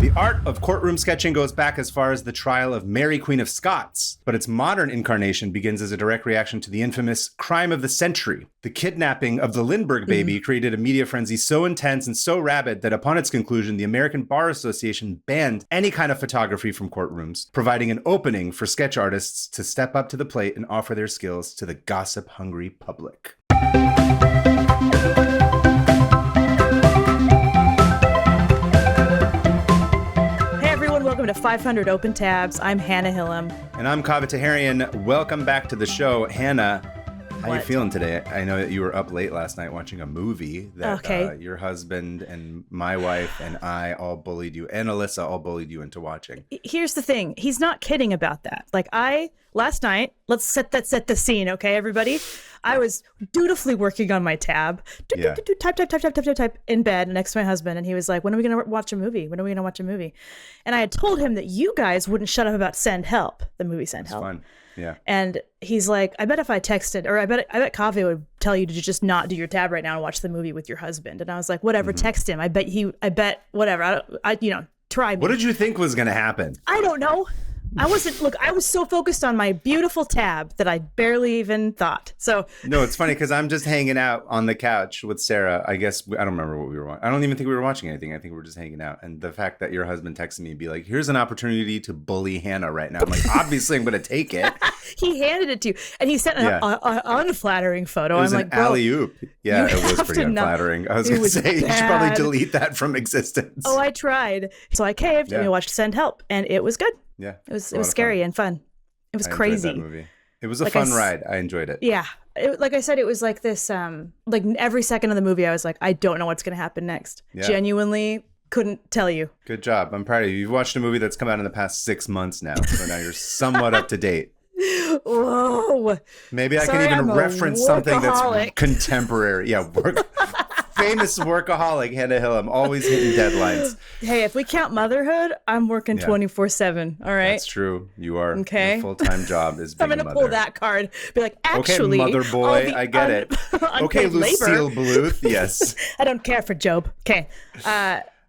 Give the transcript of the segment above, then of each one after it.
The art of courtroom sketching goes back as far as the trial of Mary, Queen of Scots, but its modern incarnation begins as a direct reaction to the infamous crime of the century. The kidnapping of the Lindbergh baby created a media frenzy so intense and so rabid that upon its conclusion, the American Bar Association banned any kind of photography from courtrooms, providing an opening for sketch artists to step up to the plate and offer their skills to the gossip-hungry public. Welcome to 500 Open Tabs. I'm Hannah Hillam. And I'm Kaveh Taherian. Welcome back to the show. Hannah, how are you feeling today? I know that you were up late last night watching a movie that your husband and my wife and I all bullied you, and Alyssa all bullied you into watching. Here's the thing. He's not kidding about that. Last night, let's set the scene, okay, everybody? I was dutifully working on my tab, type in bed next to my husband, and he was like, when are we going to watch a movie? And I had told him that you guys wouldn't shut up about Send Help, the movie Send Help. Fun. Yeah. And he's like, I bet if I texted, or I bet Kaveh would tell you to just not do your tab right now and watch the movie with your husband. And I was like, whatever, text him. I bet whatever. Try me. What did you think was going to happen? I don't know. I was so focused on my beautiful tab that I barely even thought. So no, it's funny because I'm just hanging out on the couch with Sarah. I guess I don't remember what we were watching. I don't even think we were watching anything. I think we were just hanging out. And the fact that your husband texted me and be like, here's an opportunity to bully Hannah right now. I'm like, obviously I'm going to take it. He handed it to you. And he sent an unflattering photo. It was I'm an like, bro, alley-oop. Yeah, it was pretty unflattering. I was going to say, you should probably delete that from existence. Oh, I tried. So I caved and we watched Send Help. And it was good. Yeah, it was scary and fun. It was crazy. That movie. It was a fun ride. I enjoyed it. Yeah, like I said, it was like this. Like every second of the movie, I was like, I don't know what's going to happen next. Yeah. Genuinely couldn't tell you. Good job. I'm proud of you. You've watched a movie that's come out in the past 6 months now, so now you're somewhat up to date. Whoa. Maybe I can even reference something that's contemporary. Yeah, famous workaholic, Hannah Hillam, always hitting deadlines. Hey, if we count motherhood, I'm working 24/7. All right, that's true. You are. Okay, your full-time job is being I'm gonna pull that card. Be like, actually, okay, mother boy, I get it. Okay, Lucille Bluth. Yes. I don't care for Job. Okay.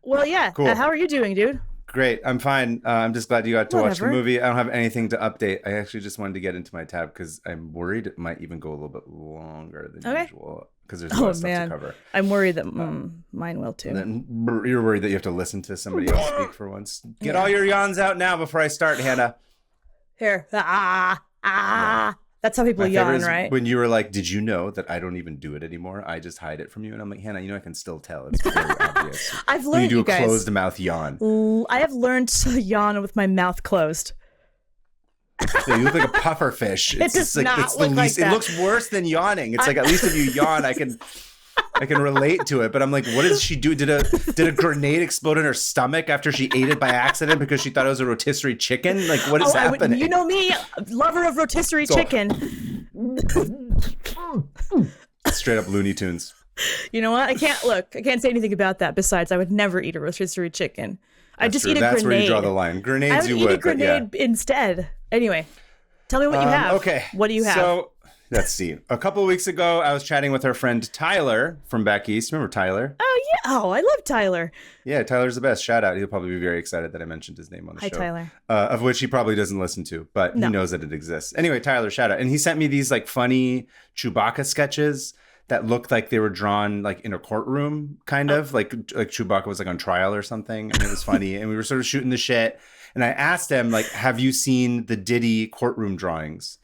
Well, yeah. Cool. How are you doing, dude? Great. I'm fine. I'm just glad you got to watch the movie. I don't have anything to update. I actually just wanted to get into my tab because I'm worried it might even go a little bit longer than usual because there's a lot of stuff to cover. I'm worried that mine will too. Then you're worried that you have to listen to somebody else speak for once. Get all your yawns out now before I start, Hannah. Here. That's how people yawn, right? When you were like, did you know that I don't even do it anymore? I just hide it from you. And I'm like, Hannah, I can still tell. It's very obvious. I've learned, you do a closed mouth yawn. I have learned to yawn with my mouth closed. Yeah, you look like a puffer fish. It does not look like that. It looks worse than yawning. It's like, at least if you yawn, I can relate to it. But I'm like, what did she do? Did a grenade explode in her stomach after she ate it by accident because she thought it was a rotisserie chicken? Like, what is happening? You know me, lover of rotisserie chicken. Straight up Looney Tunes. You know what? I can't say anything about that. Besides, I would never eat a rotisserie chicken. I just eat a grenade. That's where you draw the line. Grenades, you would. I would eat a grenade instead. Anyway, tell me what you have. Okay. What do you have? So, let's see. A couple of weeks ago, I was chatting with our friend Tyler from back east. Remember Tyler? Oh, yeah. Oh, I love Tyler. Yeah, Tyler's the best. Shout out. He'll probably be very excited that I mentioned his name on the show. Hi, Tyler. Of which he probably doesn't listen to, but he knows that it exists. Anyway, Tyler, shout out. And he sent me these like funny Chewbacca sketches that looked like they were drawn like in a courtroom, kind of like Chewbacca was like on trial or something. And it was funny. And we were sort of shooting the shit. And I asked him, like, have you seen the Diddy courtroom drawings?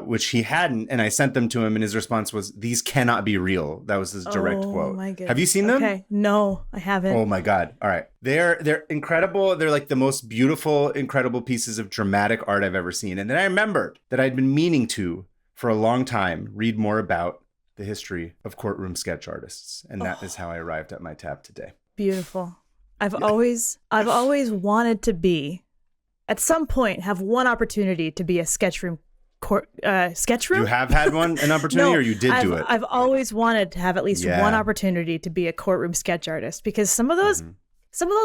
Which he hadn't. And I sent them to him. And his response was, these cannot be real. That was his direct quote. My goodness. Have you seen them? Okay. No, I haven't. Oh, my God. All right. They're incredible. They're like the most beautiful, incredible pieces of dramatic art I've ever seen. And then I remembered that I'd been meaning to, for a long time, read more about the history of courtroom sketch artists. And that is how I arrived at my tab today. Beautiful. I've always wanted to be, at some point, have one opportunity to be a sketchroom. You have had an opportunity, or you did do it? I've always wanted to have at least one opportunity to be a courtroom sketch artist, because some of those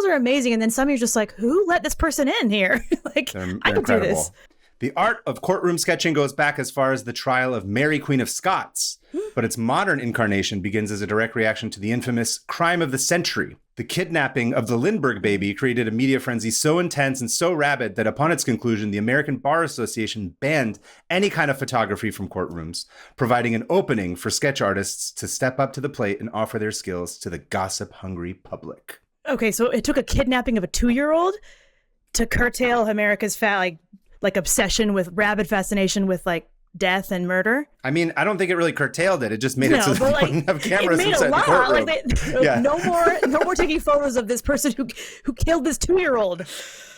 are amazing, and then some you're just like, who let this person in here? Like, they're I can do this. The art of courtroom sketching goes back as far as the trial of Mary, Queen of Scots, but its modern incarnation begins as a direct reaction to the infamous crime of the century. The kidnapping of the Lindbergh baby created a media frenzy so intense and so rabid that upon its conclusion, the American Bar Association banned any kind of photography from courtrooms, providing an opening for sketch artists to step up to the plate and offer their skills to the gossip-hungry public. Okay, so it took a kidnapping of a 2-year-old to curtail America's obsession with rabid fascination with like death and murder. I mean, I don't think it really curtailed it. It just made it so they wouldn't have cameras inside the courtroom. No more taking photos of this person who killed this 2-year-old.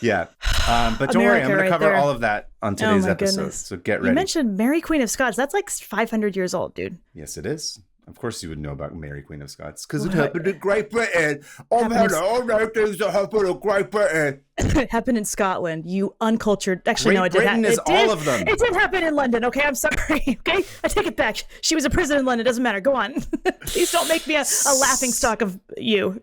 Yeah. But don't worry, I'm going to cover all of that on today's episode. Goodness. So get ready. You mentioned Mary Queen of Scots. That's like 500 years old, dude. Yes, it is. Of course you would know about Mary Queen of Scots because it happened in Great Britain. Hello, things that happened in Great Britain. It happened in Scotland, you uncultured. Actually, Great Britain is all of them. It did happen in London, okay? I'm sorry, okay? I take it back. She was a prison in London. Doesn't matter. Go on. Please don't make me a laughing stock of you.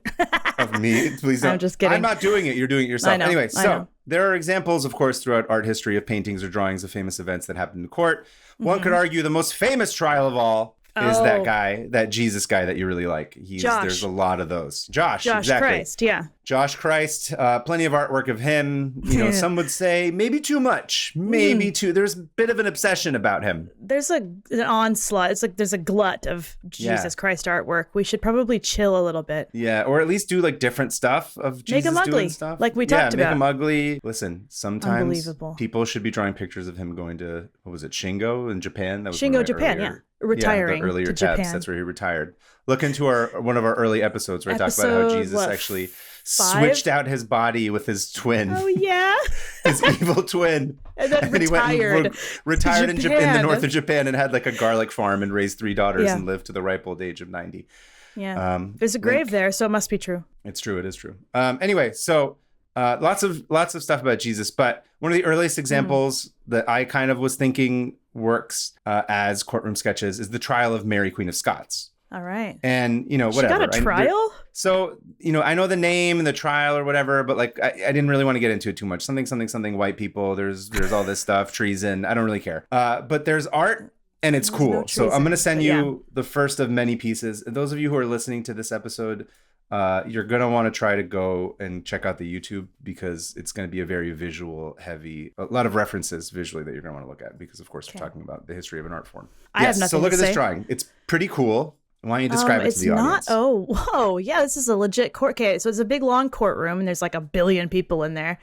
Of me? Please don't. I'm just kidding. I'm not doing it. You're doing it yourself. I know, anyway, so there are examples, of course, throughout art history of paintings or drawings of famous events that happened in court. One could argue the most famous trial of all is that guy, that Jesus guy that you really like. Josh. There's a lot of those. Josh, exactly. Christ, yeah. Josh Christ, plenty of artwork of him. You know, some would say maybe too much, maybe too. There's a bit of an obsession about him. There's an onslaught. It's like there's a glut of Jesus Christ artwork. We should probably chill a little bit. Yeah, or at least do like different stuff of Jesus doing ugly, stuff. like we talked about. Make him ugly. Listen, sometimes people should be drawing pictures of him going to, what was it, Shingo in Japan? That was Shingo, Japan, retiring the earlier to tabs. Japan. That's where he retired. Look into one of our early episodes where I talk about how Jesus actually 5? Switched out his body with his twin. Oh yeah, his evil twin. And then retired. He went retired in the north of Japan and had like a garlic farm and raised 3 daughters and lived to the ripe old age of 90. Yeah, there's a grave there, so it must be true. It's true. It is true. Anyway, so lots of stuff about Jesus, but one of the earliest examples that I kind of was thinking works as courtroom sketches is the trial of Mary Queen of Scots. All right. And, you know, whatever. She got a trial? So, you know, I know the name and the trial or whatever, but like, I didn't really want to get into it too much. Something, white people. There's all this stuff, treason. I don't really care. But there's art and it's cool. No so I'm going to send you the first of many pieces. And those of you who are listening to this episode, you're going to want to try to go and check out the YouTube because it's going to be a very visual heavy, a lot of references visually that you're going to want to look at because, of course, we're talking about the history of an art form. I have nothing so look to at say. this drawing. It's pretty cool. Why don't you describe it to the audience? Oh, whoa. Yeah, this is a legit court case. So it's a big, long courtroom, and there's like 1 billion people in there.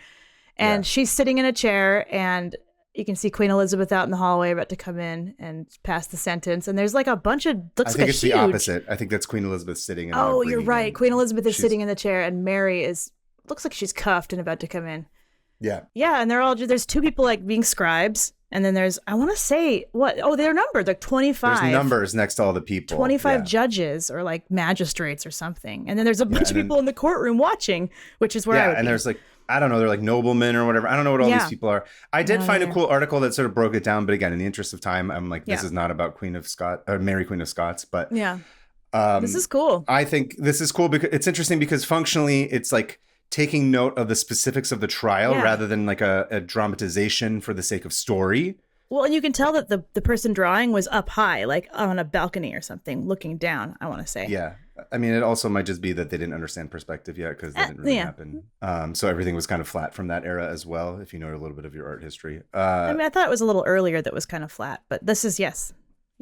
And she's sitting in a chair, and you can see Queen Elizabeth out in the hallway about to come in and pass the sentence. And there's like a bunch of, I think it's the opposite. I think that's Queen Elizabeth sitting in Oh, you're right. Queen Elizabeth is sitting in the chair, and Mary looks like she's cuffed and about to come in. Yeah. Yeah, and there's 2 people like being scribes. And then there's, I want to say, what? Oh, they're numbered. Like 25. There's numbers next to all the people. 25 judges or like magistrates or something. And then there's a bunch of people in the courtroom watching, which is where I would be. There's like, I don't know, they're like noblemen or whatever. I don't know what all these people are. I did find a cool article that sort of broke it down. But again, in the interest of time, I'm like, this is not about Mary Queen of Scots. But this is cool. I think this is cool because it's interesting because functionally it's like taking note of the specifics of the trial rather than like a dramatization for the sake of story. Well, and you can tell that the person drawing was up high, like on a balcony or something, looking down, I want to say. Yeah. I mean, it also might just be that they didn't understand perspective yet because that didn't really happen. So everything was kind of flat from that era as well, if you know a little bit of your art history. I mean, I thought it was a little earlier that was kind of flat, but this is,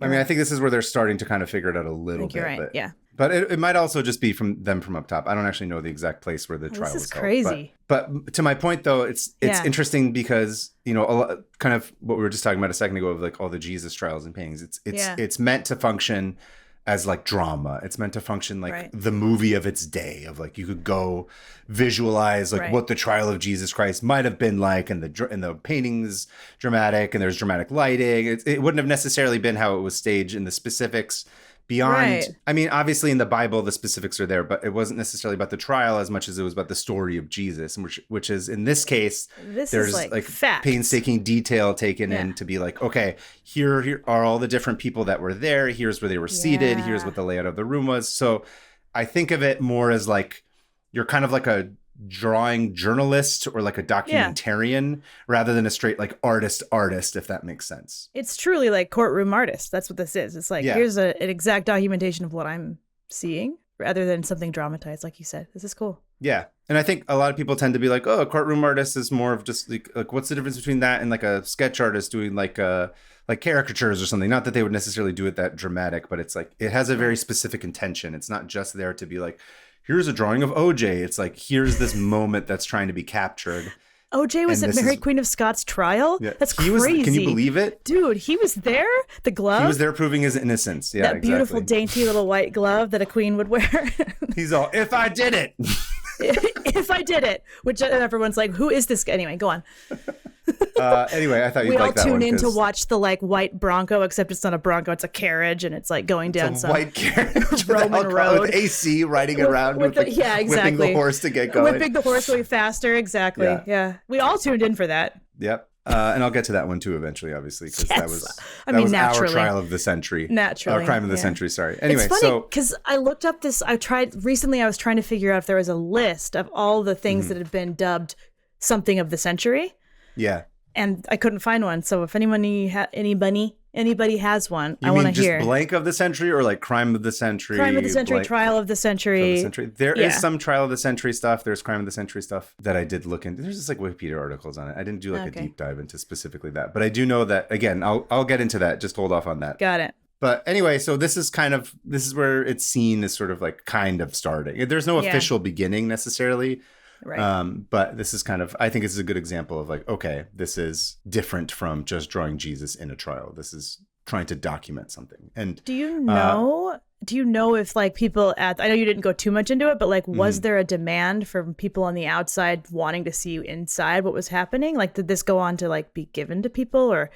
I mean, I think this is where they're starting to kind of figure it out a little bit. You're right, But it might also just be from up top. I don't actually know the exact place where the trial was held. This is crazy. But to my point, though, it's interesting because, you know, kind of what we were just talking about a second ago of like all the Jesus trials and paintings. It's meant to function as like drama. It's meant to function like the movie of its day of like you could go visualize like what the trial of Jesus Christ might have been like, and the painting's dramatic and there's dramatic lighting. It wouldn't have necessarily been how it was staged in the specifics. Beyond, I mean, obviously in the Bible, the specifics are there, but it wasn't necessarily about the trial as much as it was about the story of Jesus, which is in this case, there's like painstaking detail taken in to be like, okay, here are all the different people that were there. Here's where they were seated. Here's what the layout of the room was. So I think of it more as like, you're kind of like a drawing journalist or like a documentarian rather than a straight like artist, if that makes sense. It's truly like courtroom artist. That's what this is. It's like, here's an exact documentation of what I'm seeing rather than something dramatized, like you said. This is cool. Yeah. And I think a lot of people tend to be like, oh, a courtroom artist is more of just like what's the difference between that and like a sketch artist doing like caricatures or something? Not that they would necessarily do it that dramatic, but it's like it has a very specific intention. It's not just there to be like, here's a drawing of OJ. It's like, here's this moment that's trying to be captured. OJ was at Mary Queen of Scots trial? Yeah, that's crazy. Can you believe it? Dude, he was there? The glove? He was there proving his innocence. Yeah, that beautiful, dainty little white glove that a queen would wear. He's all, if I did it. If I did it. Which everyone's like, who is this guy? Anyway, go on. Anyway, I thought you'd like that one. We all tune in to watch the like white Bronco, except it's not a Bronco, it's a carriage, and it's like going down some white carriage Roman road with AC riding around with yeah, exactly. whipping the horse to get going. Whipping the horse going faster, exactly. Yeah. We all tuned in for that. Yep. And I'll get to that one too eventually, obviously, because that was naturally. our trial of the century. Naturally. Crime of the century, sorry. Anyway, it's funny because I looked up this, I was trying to figure out if there was a list of all the things that had been dubbed something of the century. Yeah. And I couldn't find one. So if anybody has one, I want to hear. Just blank of the century or like crime of the century? Crime of the century, trial of the century. There is some trial of the century stuff. There's crime of the century stuff that I did look into. There's just like Wikipedia articles on it. I didn't do like a deep dive into specifically that. But I do know that, again, I'll get into that. Just hold off on that. Got it. But anyway, so this is where it's seen as sort of like kind of starting. There's no official beginning necessarily. Right. But this is I think this is a good example of like, okay, this is different from just drawing Jesus in a trial. This is trying to document something. And do you know if like people I know you didn't go too much into it, but like, was there a demand from people on the outside wanting to see you inside what was happening? Like, did this go on to like be given to people or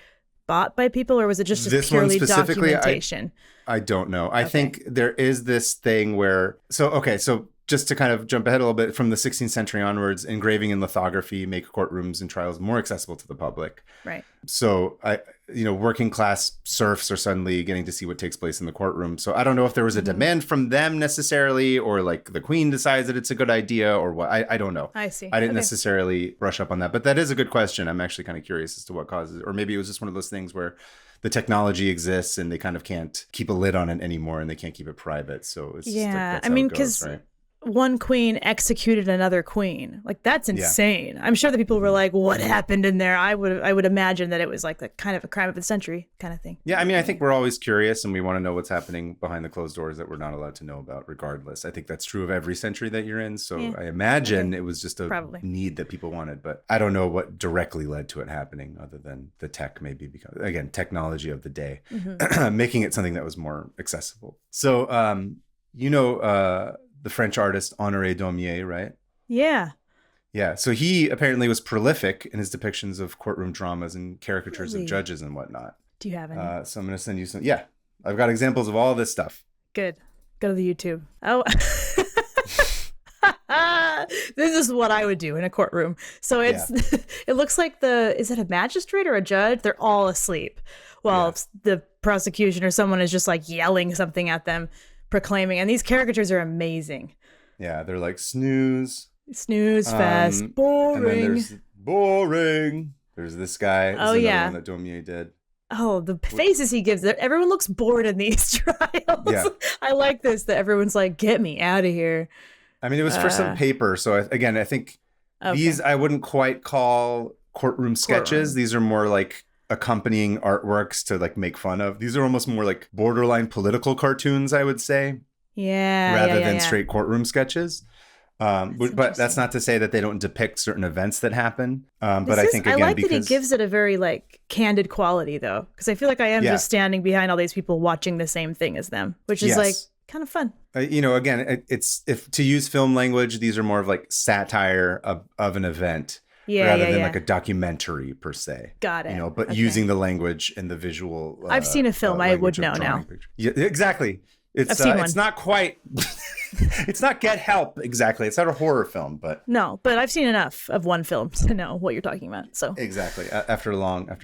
bought by people, or was it just purely documentation? I don't know. I think there is this thing where, so just to kind of jump ahead a little bit, from the 16th century onwards, engraving and lithography make courtrooms and trials more accessible to the public. Right. So working class serfs are suddenly getting to see what takes place in the courtroom. So I don't know if there was a demand from them necessarily, or like the queen decides that it's a good idea, or what. I don't know. I see. I didn't necessarily brush up on that, but that is a good question. I'm actually kind of curious as to what causes, or maybe it was just one of those things where the technology exists and they kind of can't keep a lid on it anymore, and they can't keep it private. So it's that's how it goes, right? One queen executed another queen. Like, that's insane. I'm sure that people were like, what happened in there? I would imagine that it was like the kind of a crime of the century kind of thing. Yeah, I mean, I think we're always curious and we want to know what's happening behind the closed doors that we're not allowed to know about regardless. I think that's true of every century that you're in. So I imagine it was just a need that people wanted, but I don't know what directly led to it happening other than the tech maybe, because again, technology of the day, making it something that was more accessible. So, the French artist Honoré Daumier, right? Yeah. Yeah. So he apparently was prolific in his depictions of courtroom dramas and caricatures of judges and whatnot. Do you have any? So I'm going to send you some. Yeah. I've got examples of all this stuff. Good. Go to the YouTube. Oh. This is what I would do in a courtroom. So it looks like is it a magistrate or a judge? They're all asleep while the prosecution or someone is just like yelling something at them, proclaiming, and these caricatures are amazing. Yeah, they're like snooze fast, boring. And then there's boring. There's this guy. Another one that Daumier did. Oh, the faces he gives. Everyone looks bored in these trials. Yeah. I like this, that everyone's like, get me out of here. I mean, it was for some paper. So I think these I wouldn't quite call courtroom sketches. These are more like accompanying artworks to like make fun of. These are almost more like borderline political cartoons, I would say. Yeah. Rather than straight courtroom sketches. But that's not to say that they don't depict certain events that happen. But I think, again, I like that he gives it a very like candid quality though. Because I feel like I am just standing behind all these people watching the same thing as them, which is like kind of fun. Again, it's, if to use film language, these are more of like satire of an event. Rather than like a documentary per se. Got it. But using the language and the visual. I've seen a film. I would know now. Yeah, exactly. I've seen one. It's not quite. It's not Get Help exactly. It's not a horror film, but no. But I've seen enough of one film to know what you're talking about. So exactly. After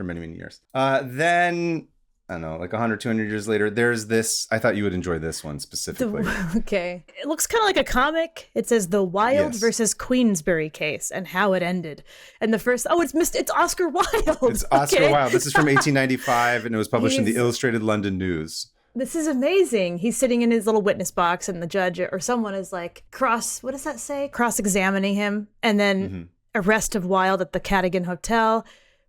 many years. Then I don't know, like 100, 200 years later, there's this. I thought you would enjoy this one specifically. Okay. It looks kind of like a comic. It says The Wilde versus Queensberry Case and How It Ended. And the first, it's Oscar Wilde. It's Oscar Wilde. This is from 1895, and it was published in the Illustrated London News. This is amazing. He's sitting in his little witness box and the judge or someone is like what does that say? Cross-examining him. And then arrest of Wilde at the Cadogan Hotel.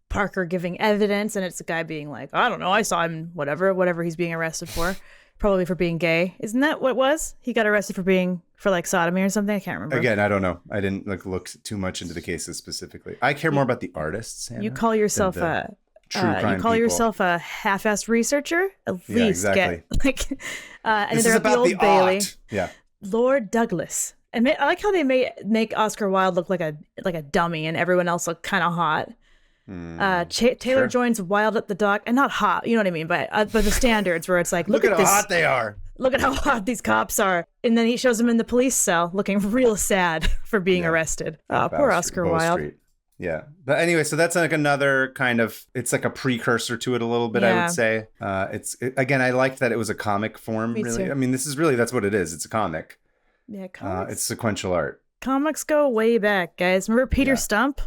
Parker giving evidence. And it's a guy being like, I don't know. I saw him, whatever he's being arrested for. Probably for being gay. Isn't that what it was? He got arrested for like sodomy or something. I can't remember. Again, I don't know. I didn't look too much into the cases specifically. I care more about the artists. Hannah, you call yourself yourself a half-assed researcher? At least exactly. Get and this they're is at the about Old the Bailey. art. Yeah. Lord Douglas. And I like how they make Oscar Wilde look like a dummy and everyone else look kind of hot. Taylor joins Wilde at the dock, and not hot, you know what I mean, but the standards where it's like, look at how hot they are. Look at how hot these cops are. And then he shows him in the police cell looking real sad for being arrested. Oh, poor Oscar Wilde. Street. Yeah. But anyway, so that's like another kind of, it's like a precursor to it a little bit, I would say. Again, I liked that it was a comic form, Me really. too. I mean, that's what it is. It's a comic. Yeah, comics. It's sequential art. Comics go way back, guys. Remember Peter Stump?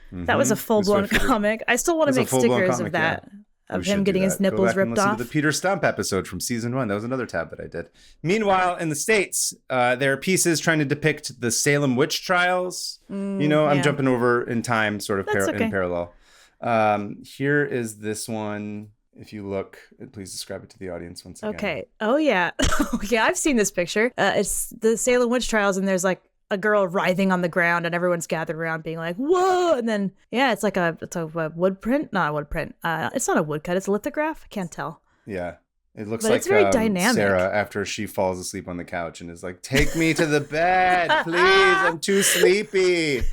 That was a full-blown comic. I still want to make stickers of that. Of him getting his nipples ripped off. The Peter Stump episode from season 1. That was another tab that I did. Meanwhile, in the States, there are pieces trying to depict the Salem witch trials. I'm jumping over in time, sort of in parallel. Here is this one. If you look, please describe it to the audience once again. Okay. Oh, yeah. Okay, I've seen this picture. It's the Salem witch trials, and there's like a girl writhing on the ground and everyone's gathered around being like, whoa. And then, it's a wood print, not a wood print. It's not a woodcut. It's a lithograph. I can't tell. Yeah. It looks but like it's very dynamic. Sarah after she falls asleep on the couch and is like, take me to the bed, please. I'm too sleepy.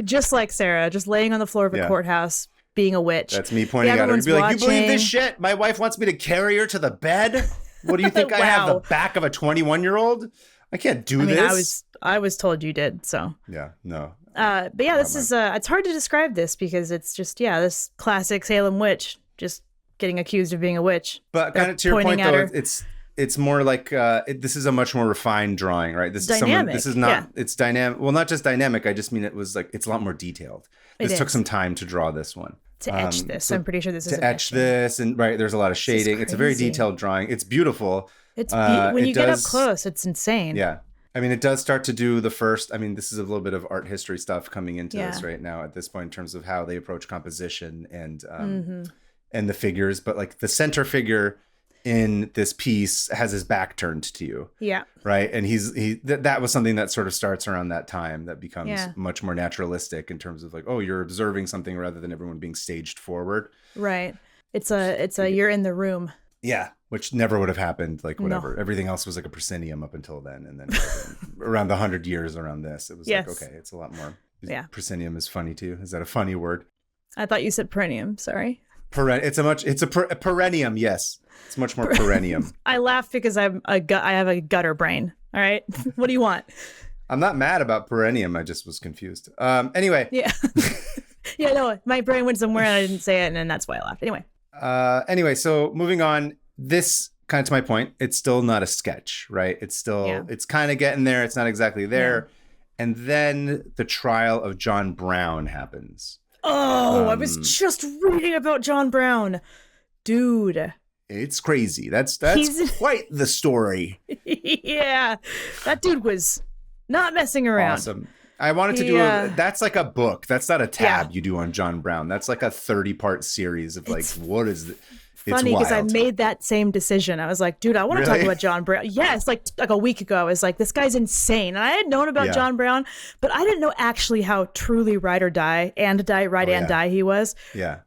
Just like Sarah, just laying on the floor of a courthouse, being a witch. That's me pointing at her and be like, you believe this shit? My wife wants me to carry her to the bed? What do you think? I have the back of a 21-year-old? I can't do this. I was told you did, so. Yeah, no. But yeah, this is, it's hard to describe this because it's just, this classic Salem witch just getting accused of being a witch. But kind of to your point, though, it's more like, this is a much more refined drawing, right? This is dynamic. It's dynamic. Well, not just dynamic. I just mean it was like, it's a lot more detailed. This took some time to draw this one. To etch this. So I'm pretty sure this is to etch this. And there's a lot of shading. It's a very detailed drawing. It's beautiful. It's when you get up close, it's insane. Yeah. I mean, it does start to do the first. I mean, this is a little bit of art history stuff coming into this right now at this point in terms of how they approach composition and the figures. But like the center figure in this piece has his back turned to you. Yeah. Right. And that was something that sort of starts around that time that becomes much more naturalistic in terms of like, oh, you're observing something rather than everyone being staged forward. Right. It's a you're in the room. Yeah, which never would have happened. Like whatever, everything else was like a proscenium up until then, and then around the 100 years around this, it was like okay, it's a lot more. Yeah, proscenium is funny too. Is that a funny word? I thought you said perennium. Sorry. It's a perennium. Yes, it's much more perennium. I laugh because I have a gutter brain. All right, what do you want? I'm not mad about perennium. I just was confused. Anyway. Yeah. Yeah. No, my brain went somewhere and I didn't say it, and then that's why I laughed. Anyway, so moving on, this kind of to my point, it's still not a sketch, right? It's still, it's kind of getting there. It's not exactly there. Yeah. And then the trial of John Brown happens. Oh, I was just reading about John Brown. Dude. It's crazy. That's quite the story. Yeah. That dude was not messing around. Awesome. I wanted to do that's like a book. That's not a tab you do on John Brown. That's like a 30-part series of what is it? Funny because I made that same decision. I was like, dude, I want to talk about John Brown. Yes, like a week ago, I was like, this guy's insane. And I had known about John Brown, but I didn't know actually how truly ride or die and die he was. Yeah.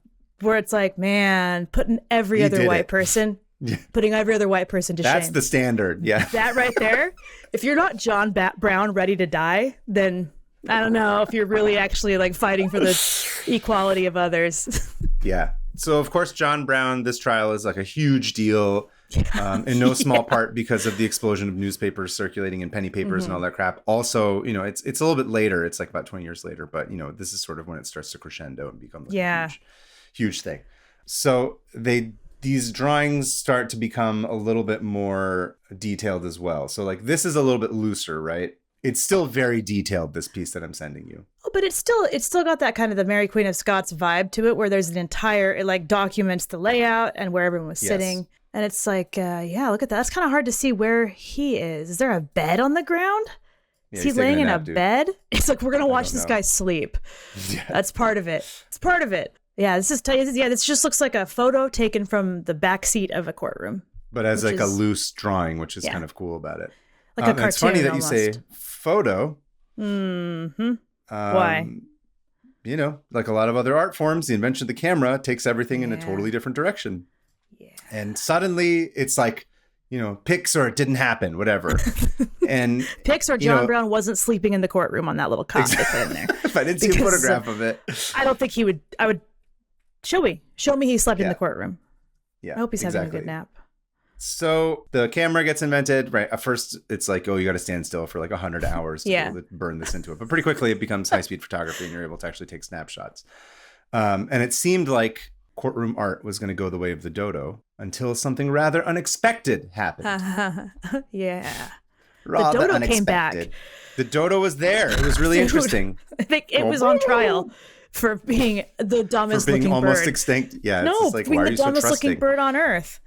Where it's like, man, putting every other white person to shame. That's the standard. Yeah. That right there. If you're not John Brown ready to die, then I don't know if you're really actually like fighting for the equality of others. Yeah. So, of course, John Brown, this trial is like a huge deal in no small part because of the explosion of newspapers circulating and penny papers and all that crap. Also, it's a little bit later. It's like about 20 years later. But, this is sort of when it starts to crescendo and become like a huge thing. So these drawings start to become a little bit more detailed as well. So like this is a little bit looser, right? It's still very detailed, this piece that I'm sending you. Oh, but it's still got that kind of the Mary Queen of Scots vibe to it, where there's an entire, it like documents the layout and where everyone was sitting. And it's like, yeah, look at that. That's kind of hard to see where he is. Is there a bed on the ground? Yeah, is he laying in a bed? It's like, we're going to watch this guy sleep. Yeah. That's part of it. It's part of it. Yeah, this just looks like a photo taken from the back seat of a courtroom. But as like a loose drawing, which is kind of cool about it. Like a cartoon. It's funny that almost. you say photo. Mm-hmm. Why? You know, like a lot of other art forms, the invention of the camera takes everything in a totally different direction. Yeah. And suddenly it's like, you know, pics or it didn't happen, whatever. And pics or John Brown wasn't sleeping in the courtroom on that little cot they put in there. If I didn't see a photograph of it. I don't think he would. I would show me he slept in the courtroom. Yeah. I hope he's having a good nap. So the camera gets invented, right? At first, it's like, oh, you got to stand still for like 100 hours to be able to burn this into it. But pretty quickly, it becomes high-speed photography, and you're able to actually take snapshots. And it seemed like courtroom art was going to go the way of the dodo until something rather unexpected happened. Yeah. Rather the dodo unexpected. Came back. The dodo was there. It was really interesting. I think it was on trial for being the dumbest looking bird. For being almost extinct. Yeah. No, it's just like, being why the are you so dumbest trusting? looking bird on earth.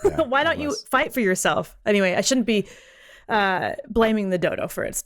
Yeah, why don't you fight for yourself? Anyway, I shouldn't be blaming the dodo for its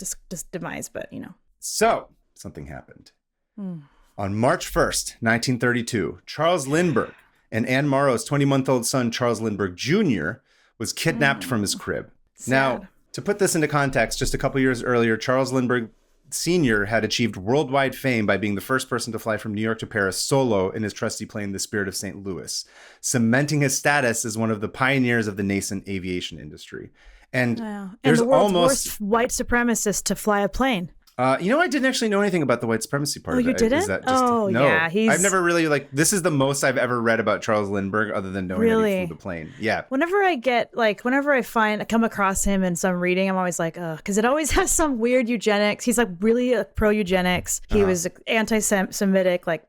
demise, but you know. So something happened. On March 1st, 1932, Charles Lindbergh and Anne Morrow's 20-month-old son, Charles Lindbergh Jr., was kidnapped from his crib. Sad. Now, to put this into context, just a couple years earlier, Charles Lindbergh Sr. had achieved worldwide fame by being the first person to fly from New York to Paris solo in his trusty plane, the Spirit of St. Louis, cementing his status as one of the pioneers of the nascent aviation industry. And there's the world's almost worst white supremacist to fly a plane. You know, I didn't actually know anything about the white supremacy part of it. Oh, you didn't? Is that just, no. Yeah. I've never really, this is the most I've ever read about Charles Lindbergh other than knowing that he flew the plane. Yeah. Whenever I come across him in some reading, I'm always like, ugh, because it always has some weird eugenics. He's like really pro-eugenics. He was anti-Semitic, like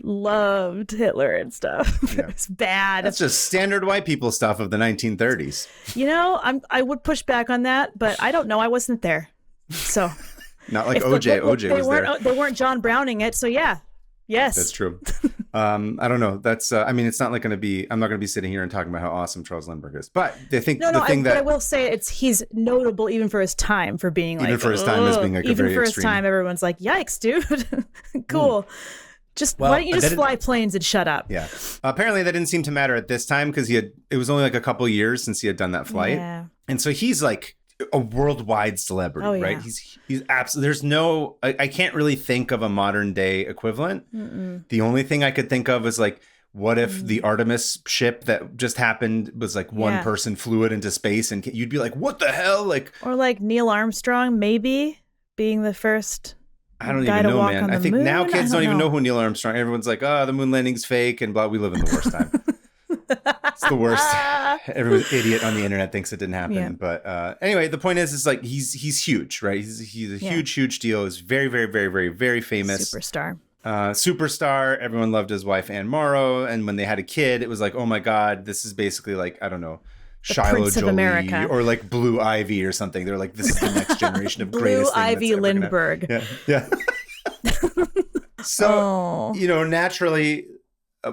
loved Hitler and stuff. Yeah. It's bad. That's just standard white people stuff of the 1930s. You know, I would push back on that, but I don't know. I wasn't there. So... Not like OJ. OJ was there. They weren't John Browning it, so yeah. Yes. That's true. I don't know. That's, I mean, it's not like going to be, I'm not going to be sitting here and talking about how awesome Charles Lindbergh is. But I think but I will say he's notable even for his time for being like, even for his time as being like a very even for extreme. his time, everyone's like, yikes, dude. Cool. Why don't you just fly planes and shut up? Yeah. Apparently that didn't seem to matter at this time because it was only like a couple years since he had done that flight. Yeah. And so he's like a worldwide celebrity, right? He's absolutely, there's no, I can't really think of a modern day equivalent. Mm-mm. The only thing I could think of is like, what if the Artemis ship that just happened was like one person flew it into space and you'd be like, what the hell? Like, or like Neil Armstrong, maybe being the first. I don't even know, man. I think now kids don't even know who Neil Armstrong. Everyone's like, oh, the moon landing's fake and blah. We live in the worst time. It's the worst. Every idiot on the internet thinks it didn't happen. Yeah. But anyway, the point is like he's huge, right? He's a huge deal. He's very, very, very, very, very famous. Superstar. Everyone loved his wife, Anne Morrow. And when they had a kid, it was like, oh my God, this is basically like, I don't know, Shiloh Jolie or like Blue Ivy or something. They're like, this is the next generation of greatest Blue Ivy Lindbergh. Yeah. So, you know, naturally,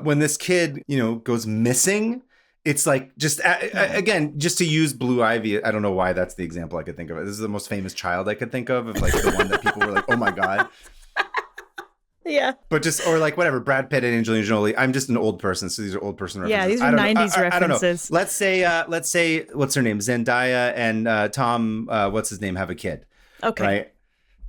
when this kid, you know, goes missing, it's like just again, just to use Blue Ivy. I don't know why that's the example I could think of. This is the most famous child I could think of like the one that people were like, oh my God. Yeah. But just, or like whatever, Brad Pitt and Angelina Jolie. I'm just an old person, so these are old person references. Yeah, these are 90s references. I don't know. Let's say, what's her name? Zendaya and Tom, what's his name, have a kid. Okay. Right?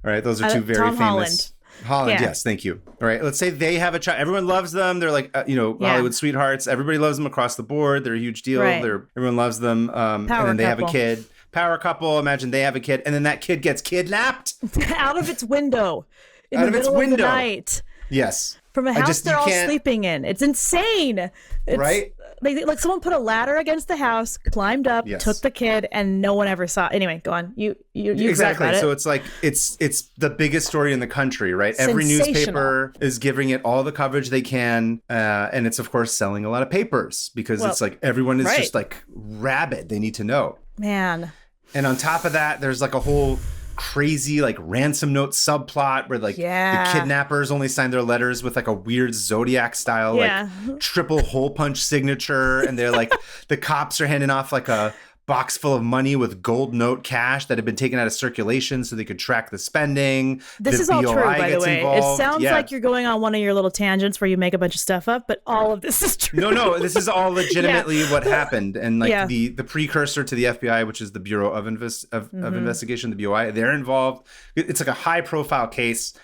All right, those are two very Tom famous. Holland, yes, thank you. All right, let's say they have a child. Everyone loves them. They're like, Hollywood sweethearts. Everybody loves them across the board. They're a huge deal. Right. Everyone loves them. And then they have a kid. Power couple. Imagine they have a kid, and then that kid gets kidnapped out of its window in the middle of the night. Yes. From a house they're all sleeping in. It's insane. Right? Like someone put a ladder against the house, climbed up, took the kid, and no one ever saw it. Anyway, go on. You exactly. Read about it. So it's like it's the biggest story in the country, right? Every newspaper is giving it all the coverage they can, and it's of course selling a lot of papers because it's like everyone is just like rabid. They need to know. Man. And on top of that, there's like a whole crazy like ransom note subplot where like the kidnappers only signed their letters with like a weird Zodiac style like triple hole punch signature, and they're like the cops are handing off like a box full of money with gold note cash that had been taken out of circulation so they could track the spending. This is all true, by the way. It sounds like you're going on one of your little tangents where you make a bunch of stuff up, but all of this is true. No, this is all legitimately what happened. And like the precursor to the FBI, which is the Bureau of Investigation, the BOI, they're involved. It's like a high profile case.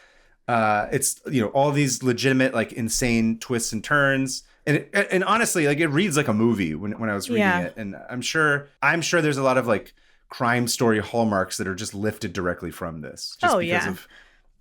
It's, you know, all these legitimate, like insane twists and turns. And honestly, like it reads like a movie when I was reading it. And I'm sure there's a lot of like crime story hallmarks that are just lifted directly from this. Just because of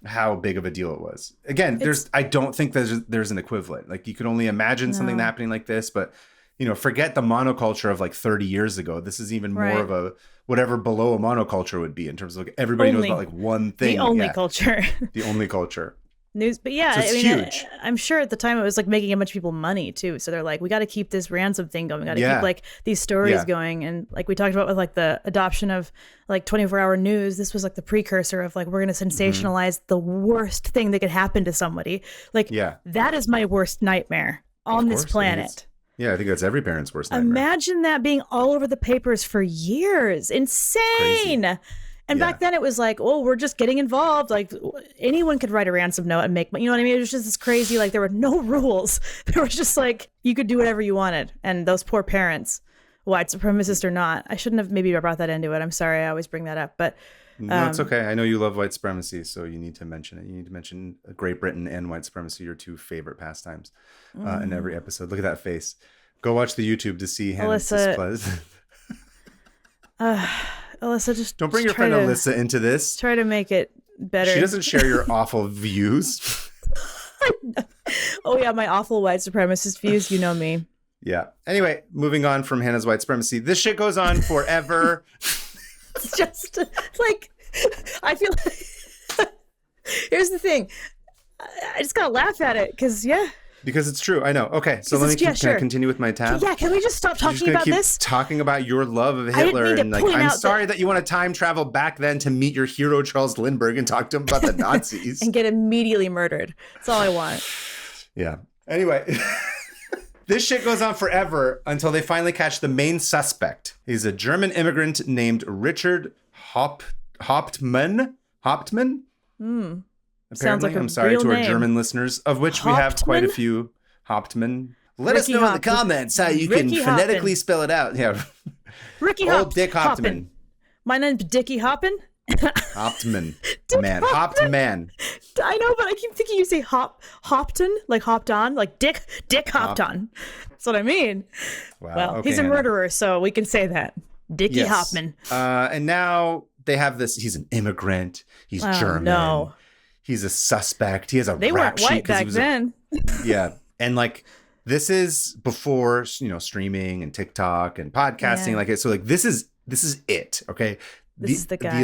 how big of a deal it was. Again, I don't think there's an equivalent. Like you could only imagine something happening like this, but you know, forget the monoculture of like 30 years ago. This is even more of a whatever below a monoculture would be in terms of like everybody knows about like one thing. The only culture. The only culture. News, but yeah, so huge. I'm sure at the time it was like making a bunch of people money too. So they're like, we got to keep this ransom thing going. We got to keep like these stories going. And like we talked about with like the adoption of like 24-hour news, this was like the precursor of like, we're going to sensationalize the worst thing that could happen to somebody. Like that is my worst nightmare on this planet. Yeah, I think that's every parent's worst nightmare. Imagine that being all over the papers for years. Insane. Crazy. And back then it was like, oh, we're just getting involved. Like anyone could write a ransom note and make money. You know what I mean? It was just this crazy, like there were no rules. There was just like, you could do whatever you wanted. And those poor parents, white supremacist or not, I shouldn't have maybe brought that into it. I'm sorry. I always bring that up. But no, it's okay. I know you love white supremacy, so you need to mention it. You need to mention Great Britain and white supremacy, your two favorite pastimes in every episode. Look at that face. Go watch the YouTube to see Hannah's displeasure. Alyssa, just don't bring your friend Alyssa into this. Try to make it better. She doesn't share your awful views. Oh yeah, my awful white supremacist views. You know me. Yeah. Anyway, moving on from Hannah's white supremacy. This shit goes on forever. It's just like I feel. Here's the thing. I just gotta laugh at it because Because it's true. I know. Okay. So can I continue with my tab? Yeah. Can we just stop talking about this? Talking about your love of Hitler and like, I'm sorry that you want to time travel back then to meet your hero, Charles Lindbergh, and talk to him about the Nazis. And get immediately murdered. That's all I want. Yeah. Anyway, this shit goes on forever until they finally catch the main suspect. He's a German immigrant named Richard Hauptmann. Apparently, I'm sorry to our German listeners, of which we have quite a few. Hauptmann. Let us know in the comments how you can phonetically spell it out. Yeah. Ricky Old Dick Hauptmann. My name's Dickie Hoppin. Hauptmann. Hauptmann. I know, but I keep thinking you say Hopton, like hopped on, like Dick hopped on. That's what I mean. Wow. Well, he's a murderer, so we can say that. Dickie Hoppmann. And now they have this. He's an immigrant. He's German. No. He's a suspect. He has a rap sheet. They weren't white back then. Yeah. And like, this is before, you know, streaming and TikTok and podcasting like it. So like, this is it. Okay. This is the guy.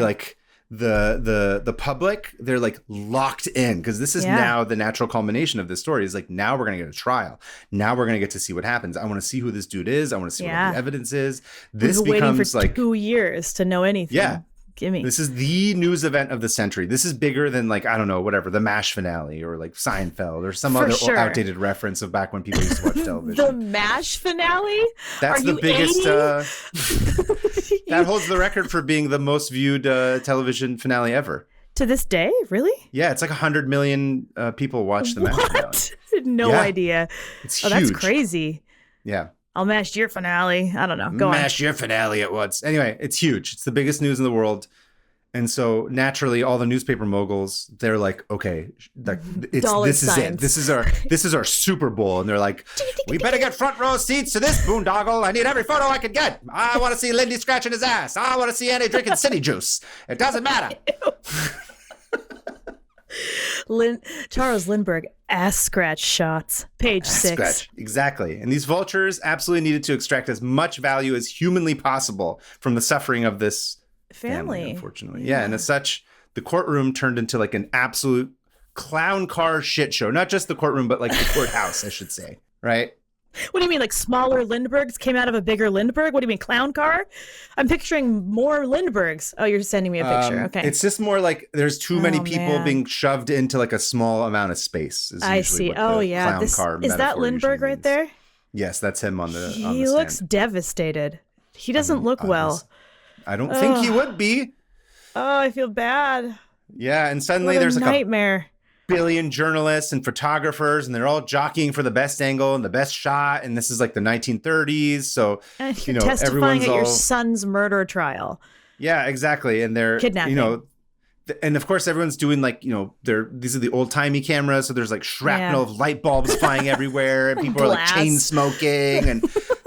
The public, they're like locked in because this is now the natural culmination of this story is like, now we're going to get a trial. Now we're going to get to see what happens. I want to see who this dude is. I want to see what the evidence is. This becomes waiting for like 2 years to know anything. Yeah. Gimme. This is the news event of the century. This is bigger than like, I don't know, whatever, the MASH finale or like Seinfeld or some other outdated reference of back when people used to watch television. The MASH finale? That's the biggest. That holds the record for being the most viewed television finale ever. To this day? Really? Yeah, it's like 100 million people watch the MASH finale. No idea. It's huge. That's crazy. Yeah. I'll mash your finale. I don't know. Go on. Mash your finale at once. Anyway, it's huge. It's the biggest news in the world. And so naturally, all the newspaper moguls, they're like, okay, this is it. This is our Super Bowl. And they're like, we better get front row seats to this boondoggle. I need every photo I can get. I want to see Lindy scratching his ass. I want to see Annie drinking city juice. It doesn't matter. Charles Lindbergh ass scratch shots, page 6. Scratch. Exactly. And these vultures absolutely needed to extract as much value as humanly possible from the suffering of this family, unfortunately. Yeah. And as such, the courtroom turned into like an absolute clown car shit show. Not just the courtroom, but like the courthouse, I should say. Right? What do you mean, like smaller Lindberghs came out of a bigger Lindbergh? What do you mean, clown car? I'm picturing more Lindberghs. Oh, you're sending me a picture. Okay. It's just more like there's too many people being shoved into like a small amount of space. I see. Oh, yeah. Is that Lindbergh right there? Yes, that's him on the He looks devastated. He doesn't look well. I don't think he would be. Oh, I feel bad. Yeah, and suddenly there's like nightmare. Billion journalists and photographers, and they're all jockeying for the best angle and the best shot. And this is like the 1930s. So, and you're testifying at your son's murder trial. Yeah, exactly. And they're kidnapping. And of course, everyone's doing like, these are the old timey cameras. So there's like shrapnel of light bulbs flying everywhere. And people are like chain smoking and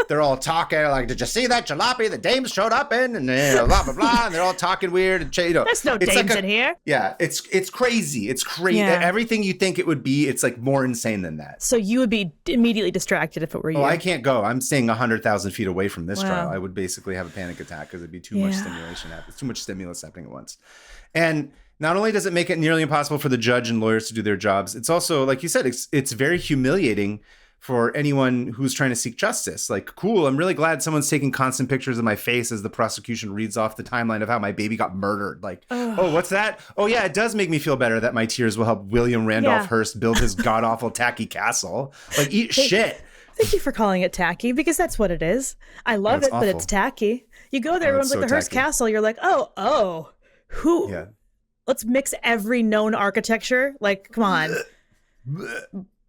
they're all talking like, did you see that jalopy the dames showed up in? And blah, blah, blah. And they're all talking weird. And, there's no dames in here. Yeah, it's crazy. It's crazy. Yeah. Everything you think it would be, it's like more insane than that. So you would be immediately distracted if it were you. Oh, I can't go. I'm staying 100,000 feet away from this trial. I would basically have a panic attack because it'd be too much stimulation happening. Too much stimulus happening at once. And not only does it make it nearly impossible for the judge and lawyers to do their jobs, it's also, like you said, it's very humiliating for anyone who's trying to seek justice. Like, cool, I'm really glad someone's taking constant pictures of my face as the prosecution reads off the timeline of how my baby got murdered. Like, oh, what's that? Oh, yeah, it does make me feel better that my tears will help William Randolph Hearst build his god-awful tacky castle. Like, eat shit. Thank you for calling it tacky, because that's what it is. I love it, but it's tacky. You go there, everyone's like, the Hearst Castle. You're like, who? Yeah. Let's mix every known architecture. Like, come on.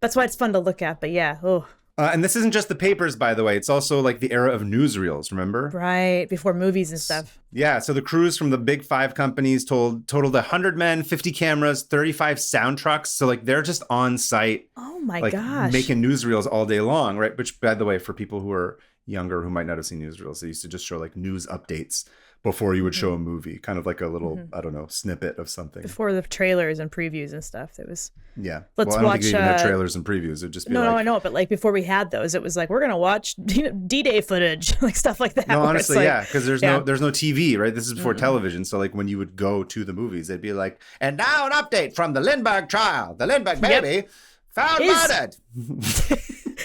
That's why it's fun to look at. But yeah. Oh. And this isn't just the papers, by the way. It's also like the era of newsreels, remember? Right. Before movies and stuff. Yeah. So the crews from the big 5 companies totaled 100 men, 50 cameras, 35 sound trucks. So like they're just on site. Oh my gosh. Making newsreels all day long. Right. Which, by the way, for people who are younger who might not have seen newsreels, they used to just show like news updates before you would show a movie, kind of like a little, I don't know, snippet of something. Before the trailers and previews and stuff, it was. Yeah. I don't think they even had trailers and previews. It'd just be no, I know, but like before we had those, it was like, we're gonna watch D-Day footage, like stuff like that. No, honestly, because there's no TV, right? This is before television, so like when you would go to the movies, they'd be like, and now an update from the Lindbergh trial. The Lindbergh baby found murdered.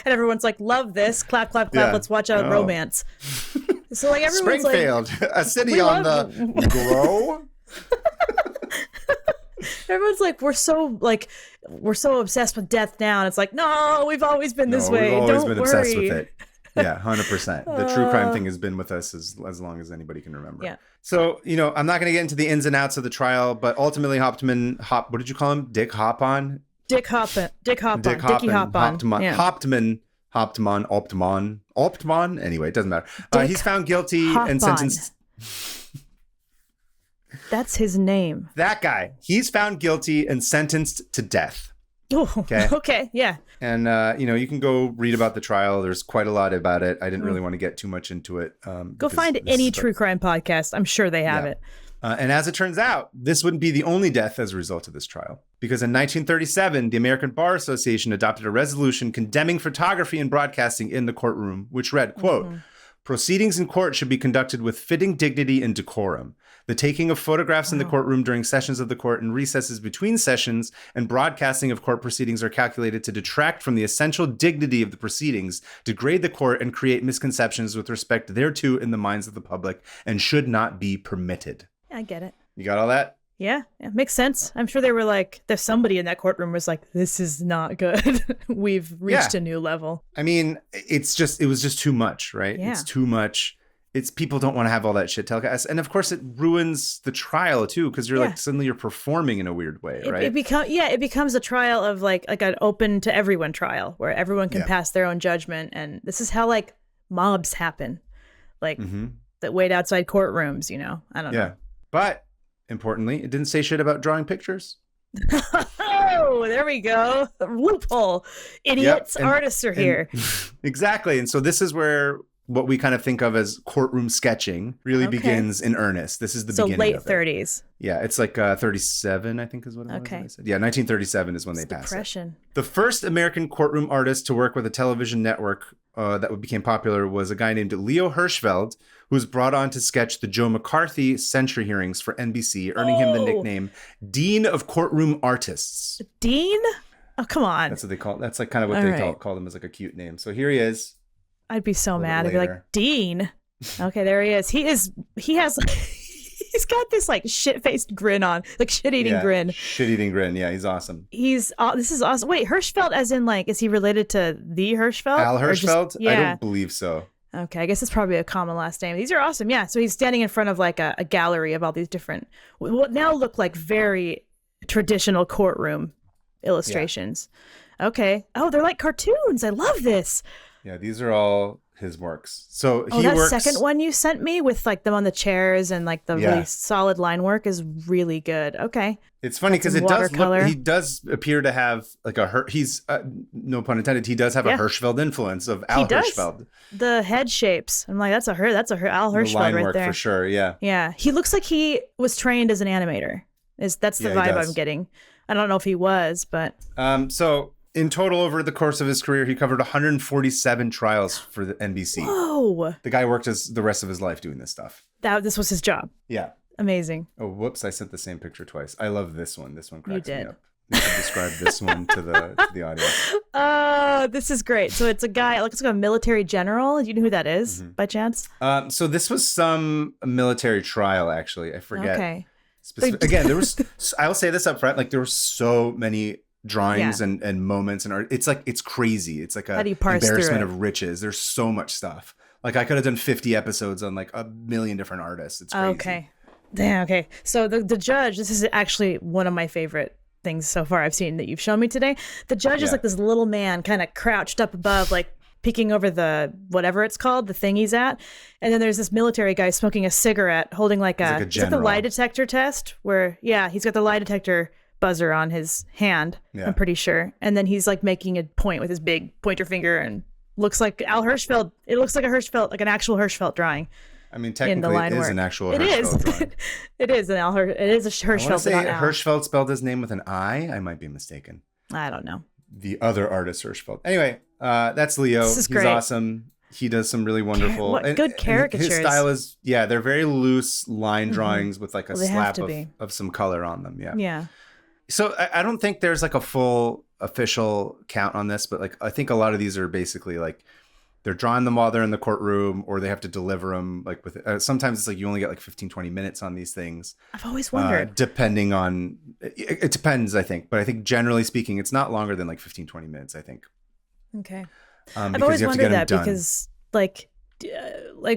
And everyone's like, love this, clap, clap, clap. Let's watch a romance. So like everyone's Springfield, like, a city on the grow. Everyone's like, we're so obsessed with death now, and it's like, no, we've always been this way. We've always been obsessed with it. Yeah, 100%. The true crime thing has been with us as long as anybody can remember. Yeah. So, I'm not going to get into the ins and outs of the trial, but ultimately what did you call him? Dick Hopon? Dickie Hopon. Optman. Anyway, it doesn't matter. He's found guilty and sentenced. That's his name. That guy. He's found guilty and sentenced to death. Oh, okay. Yeah. And, you can go read about the trial. There's quite a lot about it. I didn't really want to get too much into it. Go find any true crime podcast. I'm sure they have it. And as it turns out, this wouldn't be the only death as a result of this trial. Because in 1937, the American Bar Association adopted a resolution condemning photography and broadcasting in the courtroom, which read, quote, proceedings in court should be conducted with fitting dignity and decorum. The taking of photographs in the courtroom during sessions of the court and recesses between sessions and broadcasting of court proceedings are calculated to detract from the essential dignity of the proceedings, degrade the court, and create misconceptions with respect thereto in the minds of the public, and should not be permitted. I get it. You got all that? Yeah, makes sense. I'm sure they were like, there's somebody in that courtroom was like, this is not good. We've reached a new level. I mean, it was just too much, right? Yeah. It's too much. People don't want to have all that shit telecast. And of course it ruins the trial too, because you're like, suddenly you're performing in a weird way, right? It becomes a trial of like an open to everyone trial where everyone can pass their own judgment. And this is how like mobs happen, like that wait outside courtrooms, I don't know. Yeah. But importantly, it didn't say shit about drawing pictures. Oh, there we go. Loophole. Idiots. Artists are here. Exactly. And so this is where what we kind of think of as courtroom sketching really begins in earnest. This is the beginning late of it. 30s. Yeah, it's like 37, I think is what it was. I said. Yeah, 1937 is when they passed it. The first American courtroom artist to work with a television network that became popular was a guy named Leo Hershfield, who was brought on to sketch the Joe McCarthy censure hearings for NBC, earning him the nickname Dean of Courtroom Artists. Dean? Oh, come on. That's what they call. That's like kind of what call him as like a cute name. So here he is. I'd be so mad. I'd be like, Dean. Okay, there he is. He has he's got this like shit-faced grin on, like shit-eating grin. Shit-eating grin. Yeah, he's awesome. This is awesome. Wait, Hershfield as in like, is he related to the Hershfield? Al Hershfield? I don't believe so. Okay, I guess it's probably a common last name. These are awesome. Yeah, so he's standing in front of like a gallery of all these different, what now look like very traditional courtroom illustrations. Yeah. Okay. Oh, they're like cartoons. I love this. Yeah, these are all his works. So second one you sent me with like them on the chairs and like the really solid line work is really good. Okay. It's funny because he does appear to have like he's no pun intended, he does have a Hershfield influence of Al Hershfield. The head shapes. I'm like, that's a Al Hershfield line right work there. For sure, yeah. Yeah. He looks like he was trained as an animator. That's the vibe I'm getting. I don't know if he was, but so in total, over the course of his career, he covered 147 trials for the NBC. Whoa. The guy worked the rest of his life doing this stuff. This was his job. Yeah. Amazing. Oh, whoops. I sent the same picture twice. I love this one. This one cracks me up. You should describe this one to the audience. This is great. So it's a guy, it looks like a military general. Do you know who that is by chance? So this was some military trial, actually. I forget. Okay. Again, there was, I'll say this up front, like there were so many drawings and moments and art. It's crazy. It's like a embarrassment of riches. There's so much stuff. Like I could have done 50 episodes on like a million different artists. It's crazy. Okay. Damn. Okay. So the judge, this is actually one of my favorite things so far I've seen that you've shown me today. The judge is like this little man kind of crouched up above, like peeking over the, whatever it's called, the thing he's at. And then there's this military guy smoking a cigarette, holding like a is it the lie detector test where, he's got the lie detector buzzer on his hand, I'm pretty sure. And then he's like making a point with his big pointer finger and looks like Al Hershfield. It looks like a Hershfield, like an actual Hershfield drawing. I mean, technically it is an actual Hershfield drawing. It is a Hershfield. I want to say Hershfield spelled his name with an I. I might be mistaken. I don't know. The other artist, Hershfield. Anyway, that's Leo. This is He's awesome. He does some really wonderful. Good caricatures. His style is, they're very loose line drawings with like a slap of some color on them. Yeah. Yeah. So I don't think there's like a full official count on this, but like I think a lot of these are basically like they're drawing them while they're in the courtroom or they have to deliver them like with sometimes it's like you only get like 15-20 minutes on these things. I've always wondered. Depending on it depends, I think, but I think generally speaking it's not longer than like 15-20 minutes, I think. Okay. I've always wondered that because like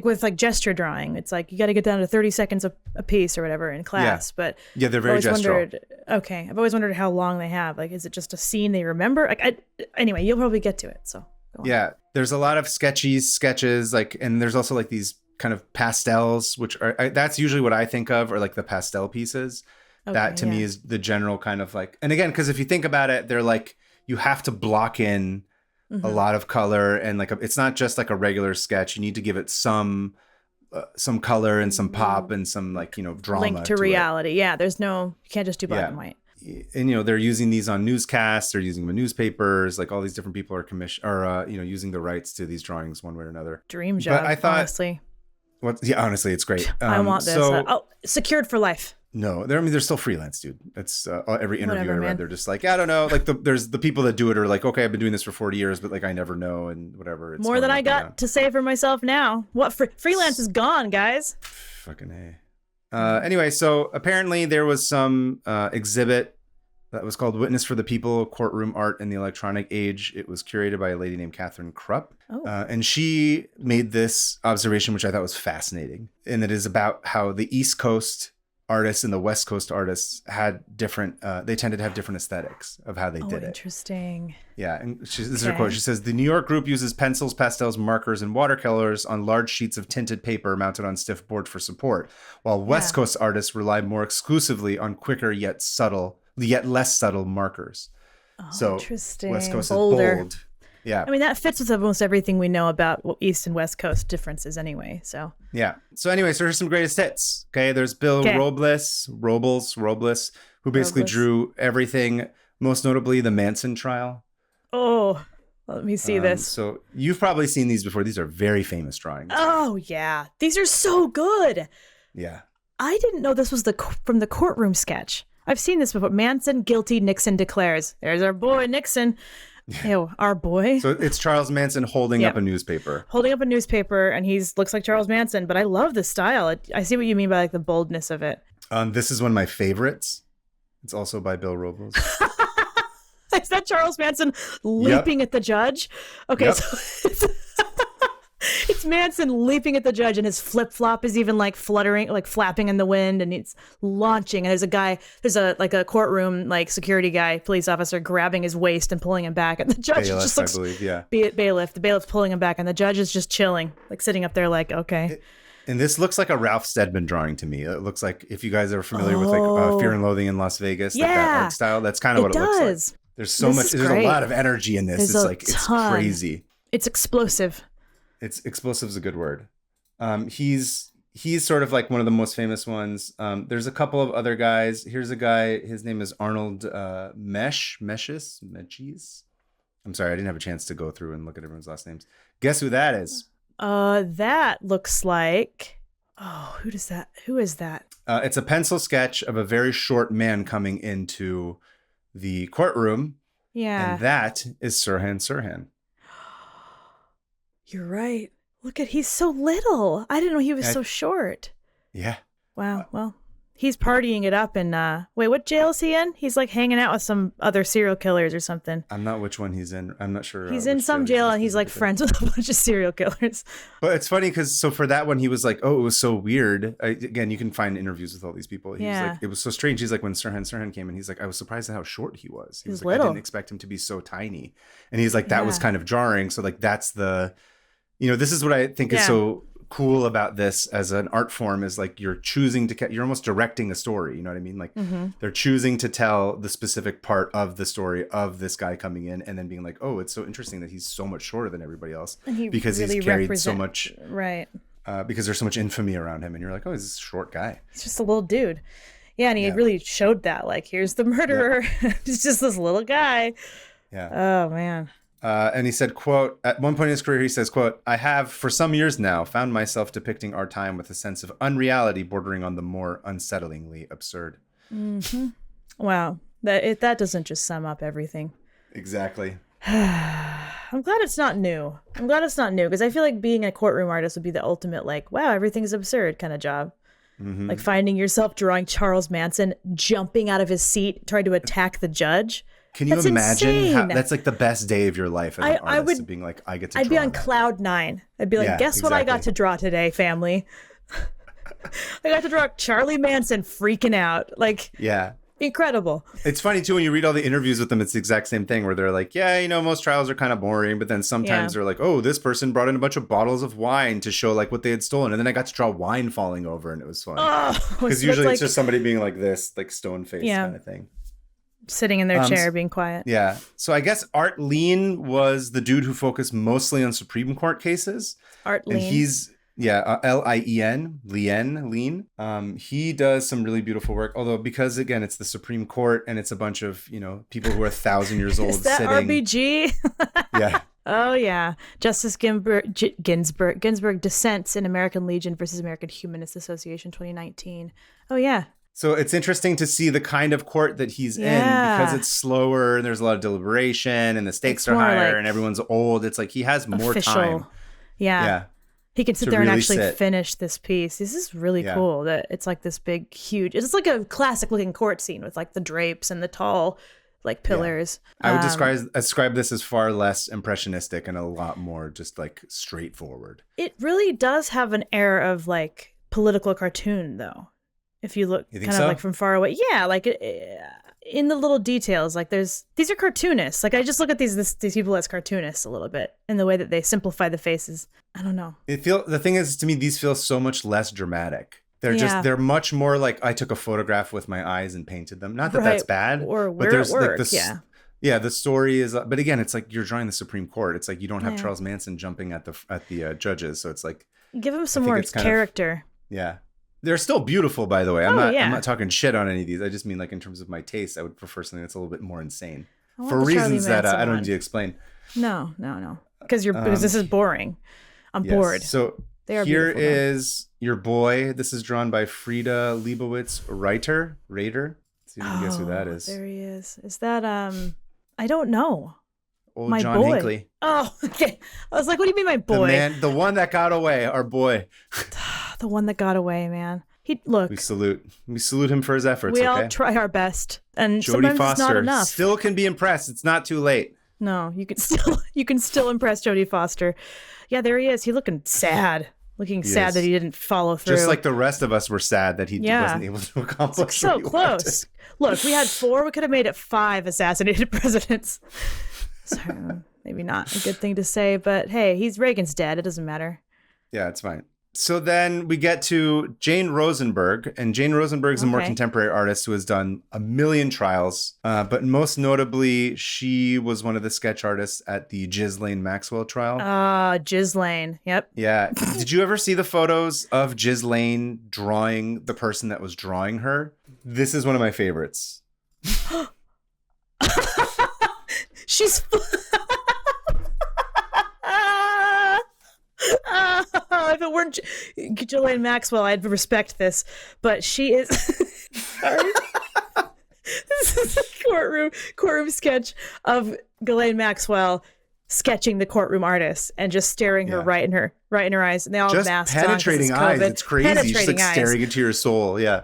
with like gesture drawing, it's like you got to get down to 30 seconds a piece or whatever in class. But they're very gestural. I've always wondered how long they have. Like, is it just a scene they remember? Like, anyway, you'll probably get to it. So go on. There's a lot of sketches, like, and there's also like these kind of pastels, which are that's usually what I think of, or like the pastel pieces. Okay, that to me is the general kind of like, and again, because if you think about it, they're like you have to block in a lot of color and like it's not just like a regular sketch. You need to give it some color and some pop and some like drama link to reality. There's you can't just do black and white. And they're using these on newscasts. They're using them in newspapers. Like all these different people are using the rights to these drawings one way or another. Dream job. But I thought honestly, honestly, it's great. I want this. Secured for life. No, they're still freelance, dude. That's every interview I read. They're just like, I don't know. Like there's the people that do it are like, okay, I've been doing this for 40 years, but like I never know and whatever. It's more than I got to say for myself now. What freelance is gone, guys. Fucking A. Anyway, so apparently there was some exhibit that was called Witness for the People, Courtroom Art in the Electronic Age. It was curated by a lady named Catherine Krupp. And she made this observation, which I thought was fascinating. And it is about how the East Coast artists and the West Coast artists had different, they tended to have different aesthetics of how they did it. Interesting. Yeah. And this is her quote. She says, the New York group uses pencils, pastels, markers, and watercolors on large sheets of tinted paper mounted on stiff board for support, while West Coast artists rely more exclusively on quicker yet less subtle markers. So interesting. West Coast is bold. Yeah. I mean, that fits with almost everything we know about East and West Coast differences anyway. So yeah. So anyway, so here's some greatest hits. Okay. There's Bill Robles, who basically drew everything, most notably the Manson trial. Oh, let me see this. So you've probably seen these before. These are very famous drawings. Oh, yeah. These are so good. Yeah. I didn't know this was from the Courtroom sketch. I've seen this before. Manson guilty, Nixon declares. There's our boy Nixon. Ew, our boy. So it's Charles Manson holding up a newspaper. Holding up a newspaper, and looks like Charles Manson. But I love the style. I see what you mean by like the boldness of it. This is one of my favorites. It's also by Bill Robles. Is that Charles Manson leaping at the judge? Okay, so it's Manson leaping at the judge, and his flip-flop is even like fluttering, like flapping in the wind, and it's launching. And there's a courtroom like security guy, police officer grabbing his waist and pulling him back, and the judge bailiff, just looks, I believe, yeah. Bailiff. The bailiff's pulling him back, and the judge is just chilling, like sitting up there, like okay. And this looks like a Ralph Steadman drawing to me. It looks like, if you guys are familiar with like Fear and Loathing in Las Vegas, like that art style, that's kind of what it looks like. There's so much. There's a lot of energy in this. It's crazy. It's explosive. Explosive is a good word. He's sort of like one of the most famous ones. There's a couple of other guys. Here's a guy. His name is Arnold Meshes. I'm sorry, I didn't have a chance to go through and look at everyone's last names. Guess who that is? That looks like. Oh, who is that? It's a pencil sketch of a very short man coming into the courtroom. Yeah. And that is Sirhan. You're right. Look he's so little. I didn't know he was so short. Yeah. Wow. Well, he's partying it up in, wait, what jail is he in? He's like hanging out with some other serial killers or something. I'm not which one he's in. I'm not sure. He's in some jail and he's like friends with a bunch of serial killers. But it's funny because for that one, he was like, oh, it was so weird. Again, you can find interviews with all these people. He was like, it was so strange. He's like, when Sirhan came in, he's like, I was surprised at how short he was. He was like, little. I didn't expect him to be so tiny. And he's like, that was kind of jarring. So like, that's this is what I think is so cool about this as an art form is like you're choosing to you're almost directing a story, you know what I mean? Like they're choosing to tell the specific part of the story of this guy coming in and then being like, oh, it's so interesting that he's so much shorter than everybody else because really he's carried so much because there's so much infamy around him and you're like, oh, he's this short guy. He's just a little dude. Yeah, and he really showed that, like, here's the murderer. He's just this little guy. Yeah. Oh man. And he said, quote, at one point in his career, he says, quote, I have for some years now found myself depicting our time with a sense of unreality bordering on the more unsettlingly absurd. Mm-hmm. Wow. That doesn't just sum up everything. Exactly. I'm glad it's not new. Because I feel like being a courtroom artist would be the ultimate, like, wow, everything's absurd kind of job. Mm-hmm. Like finding yourself drawing Charles Manson jumping out of his seat, trying to attack the judge. Can you imagine how that's like the best day of your life as an artist, being like, I get to draw. I'd be on cloud 9. I'd be like, guess what I got to draw today, family? I got to draw Charlie Manson freaking out. Like, incredible. It's funny too when you read all the interviews with them, it's the exact same thing where they're like, most trials are kind of boring, but then sometimes they're like, oh, this person brought in a bunch of bottles of wine to show like what they had stolen, and then I got to draw wine falling over and it was fun. Because usually it's just somebody being like this, like stone faced kind of thing. Sitting in their chair, being quiet. Yeah. So I guess Art Lien was the dude who focused mostly on Supreme Court cases. Art Lien. And he's, Lien, Lien. He does some really beautiful work. Although because, again, it's the Supreme Court and it's a bunch of, people who are 1,000 years old Is that sitting. RBG? Yeah. Oh, yeah. Justice Ginsburg dissents in American Legion versus American Humanist Association 2019. Oh, yeah. So it's interesting to see the kind of court that he's in because it's slower and there's a lot of deliberation and the stakes are higher and everyone's old. It's like he has more time. Yeah. He can sit there really and actually finish this piece. This is really cool that it's like this big, huge, it's like a classic looking court scene with like the drapes and the tall like pillars. I would describe this as far less impressionistic and a lot more just like straightforward. It really does have an air of like political cartoon though. If you look kind of like from far away. Yeah, like in the little details, like these are cartoonists. Like I just look at these people as cartoonists a little bit in the way that they simplify the faces. I don't know. The thing is, to me, these feel so much less dramatic. They're much more like I took a photograph with my eyes and painted them. Not that that's bad. Or we're at work, Yeah, the story is, but again, it's like you're drawing the Supreme Court. It's like you don't have Charles Manson jumping at the judges, so it's like give him some more character. They're still beautiful, by the way. I'm not talking shit on any of these. I just mean like in terms of my taste, I would prefer something that's a little bit more insane for reasons that I don't need to explain. No, because this is boring. I'm bored. So here is your boy. This is drawn by Frida Leibowitz Reiter. It's See if you can guess who that is. There he is. Is that I don't know. Old My John boy. Hinckley. Oh, okay. I was like, what do you mean, my boy? The one that got away, our boy. The one that got away, man. We salute him for his efforts. We all try our best, and Jodie sometimes Foster it's not enough. still can be impressed. It's not too late. No, you can still impress Jodie Foster. Yeah, there he is. He's looking sad. Sad that he didn't follow through. Just like the rest of us were sad that he wasn't able to accomplish. So close. Look, we had 4. We could have made it 5 assassinated presidents. So maybe not a good thing to say, but hey, Reagan's dead. It doesn't matter. Yeah, it's fine. So then we get to Jane Rosenberg, and Jane Rosenberg is a more contemporary artist who has done a million trials, but most notably, she was one of the sketch artists at the Ghislaine Maxwell trial. Ghislaine, yep. Yeah. Did you ever see the photos of Ghislaine drawing the person that was drawing her? This is one of my favorites. She's... if it weren't Ghislaine Maxwell, I'd respect this, but she is. Sorry. This is a courtroom sketch of Ghislaine Maxwell sketching the courtroom artist and just staring her right in her eyes, and they all have masks on. Penetrating eyes. It's crazy. Penetrating just staring into your soul. Yeah.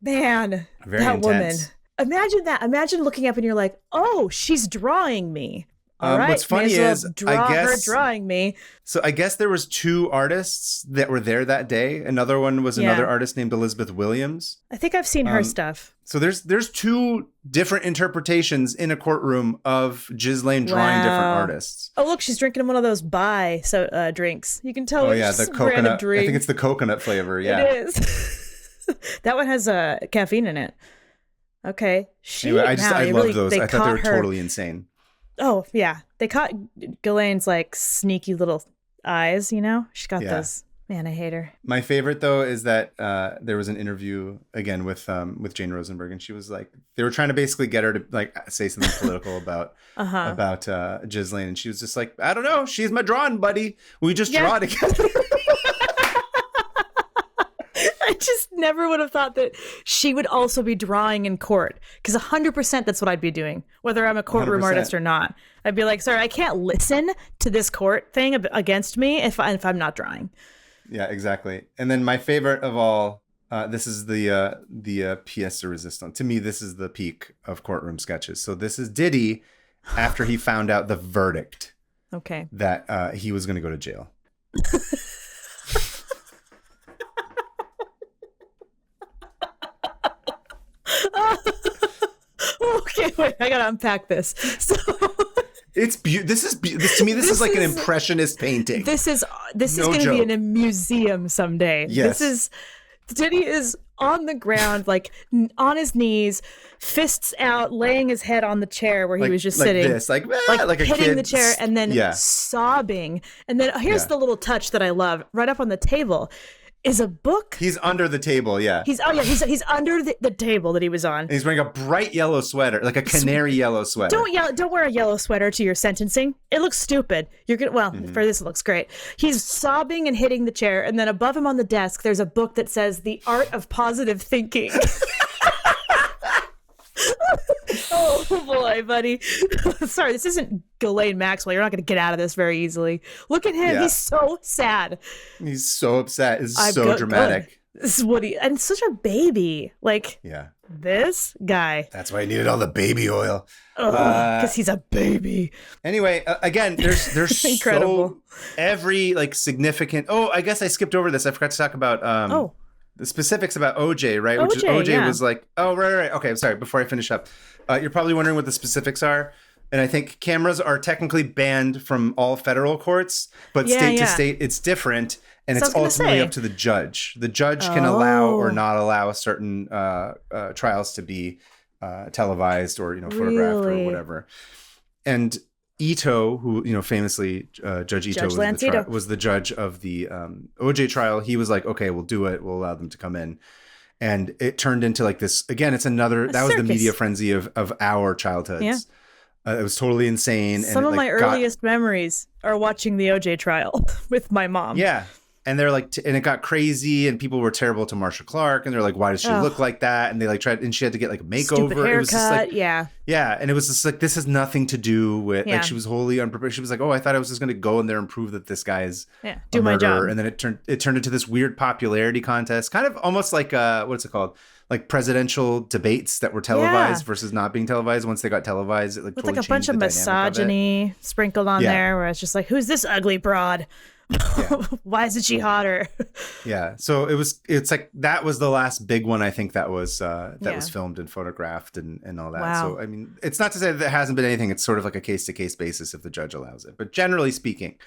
Man, very that intense. Woman. Imagine that. Imagine looking up and you're like, oh, she's drawing me. All right, what's funny is, I guess, her drawing me. So I guess there was 2 artists that were there that day. Another one was another artist named Elizabeth Williams. I think I've seen her stuff. So there's 2 different interpretations in a courtroom of Ghislaine drawing different artists. Oh, look, she's drinking one of those drinks. You can tell. Oh yeah, the coconut. I think it's the coconut flavor. Yeah, it is. That one has caffeine in it. Okay. Anyway, I love those. I thought they were totally insane. Oh, yeah. They caught Ghislaine's like sneaky little eyes, you know? She's got those. Man, I hate her. My favorite, though, is that there was an interview, again, with Jane Rosenberg, and she was like, they were trying to basically get her to like say something political about Ghislaine, and she was just like, I don't know, she's my drawing buddy. We just draw together. I just never would have thought that she would also be drawing in court, because 100% that's what I'd be doing, whether I'm a courtroom 100%. artist or not. I'd be like, sorry, I can't listen to this court thing against me if I'm not drawing. Yeah, exactly. And then my favorite of all, this is the pièce de résistance. To me, this is the peak of courtroom sketches. So this is Diddy after he found out the verdict. Okay. That he was going to go to jail. Okay, wait, I gotta unpack this. So this to me this is like an impressionist painting. This is going to be in a museum someday. Yes. Diddy is on the ground, like on his knees, fists out, laying his head on the chair where he was just sitting, like a hitting kid. the chair, and then sobbing. And then here's the little touch that I love. Right up on the table is a book. He's under the table, yeah. He's under the table that he was on. And he's wearing a bright yellow sweater, like a canary yellow sweater. Don't wear a yellow sweater to your sentencing. It looks stupid. You're good. For this it looks great. He's sobbing and hitting the chair, and then above him on the desk there's a book that says The Art of Positive Thinking. Oh boy, buddy. Sorry, this isn't Ghislaine Maxwell. You're not going to get out of this very easily. Look at him. Yeah. He's so sad. He's so upset. It's so dramatic. This is what and such a baby. Like, this guy. That's why he needed all the baby oil. Because he's a baby. Anyway, again, there's incredible. Every like significant. Oh, I guess I skipped over this. I forgot to talk about the specifics about OJ, right? Which is OJ was like, oh, right. Okay, I'm sorry. Before I finish up, you're probably wondering what the specifics are. And I think cameras are technically banned from all federal courts, but state to state, it's different. And it's ultimately up to the judge. The judge can allow or not allow certain trials to be televised or, photographed or whatever. And Ito, who, famously, Judge Ito was the judge of the OJ trial. He was like, okay, we'll do it. We'll allow them to come in. And it turned into like this, again, it's another, that was the media frenzy of our childhoods. Yeah. It was totally insane. Some of my earliest memories are watching the OJ trial with my mom. Yeah. And they're like, and it got crazy, and people were terrible to Marsha Clark, and they're like, why does she look like that? And they like tried, and she had to get like a makeover. Stupid haircut, it was just like, yeah. And it was just like, this has nothing to do with like, she was wholly unprepared. She was like, oh, I thought I was just going to go in there and prove that this guy is do my job. And then it turned into this weird popularity contest, kind of almost like what's it called? Like presidential debates that were televised versus not being televised. Once they got televised, it like with totally like a bunch of misogyny sprinkled on there, where it's just like, who's this ugly broad? Why isn't she hotter? So it's like that was the last big one, I think, that was filmed and photographed and all that. Wow. So I mean, it's not to say that there hasn't been anything. It's sort of like a case-to-case basis if the judge allows it, but generally speaking,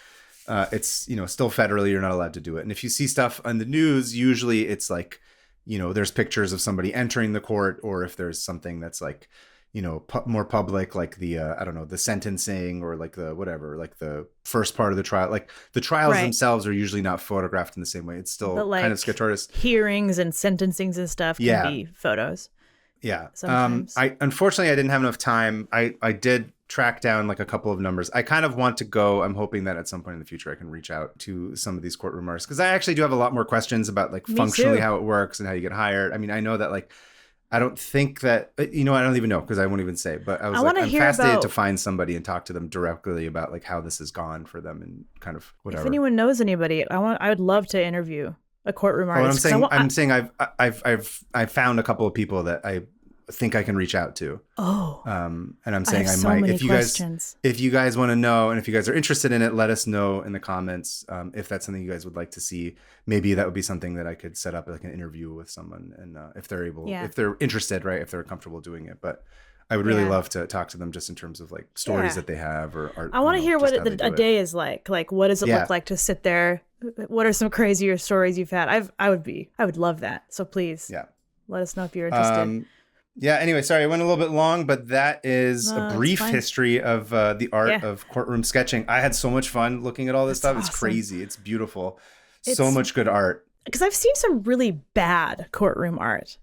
it's still federally you're not allowed to do it. And if you see stuff on the news, usually it's like there's pictures of somebody entering the court, or if there's something that's like more public, like the I don't know, the sentencing, or like the whatever, like the first part of the trial. Like the trials themselves are usually not photographed in the same way. It's still kind of sketch artist. Hearings and sentencings and stuff can be photos. Sometimes. Unfortunately I didn't have enough time. I did track down like a couple of numbers. I kind of want to go. I'm hoping that at some point in the future I can reach out to some of these courtroom artists, because I actually do have a lot more questions about like functionally how it works and how you get hired. I mean, I know that like I don't think that, I don't even know, because I won't even say, but I'm fascinated to find somebody and talk to them directly about like how this has gone for them and kind of whatever. If anyone knows anybody, I would love to interview a courtroom artist. I'm saying I've found a couple of people that I think I can reach out to. And I'm saying I might, if you guys want to know, and if you guys are interested in it, let us know in the comments. If that's something you guys would like to see, maybe that would be something that I could set up like an interview with someone, and if they're able, if they're interested, right, if they're comfortable doing it. But I would really love to talk to them just in terms of like stories that they have, or art. I want to hear what a day is like. Like, what does it look like to sit there? What are some crazier stories you've had? I would love that. So please, let us know if you're interested. Anyway, sorry, I went a little bit long, but that is a brief history of the art of courtroom sketching. I had so much fun looking at all this stuff. Awesome. It's crazy. It's beautiful. So much good art. Because I've seen some really bad courtroom art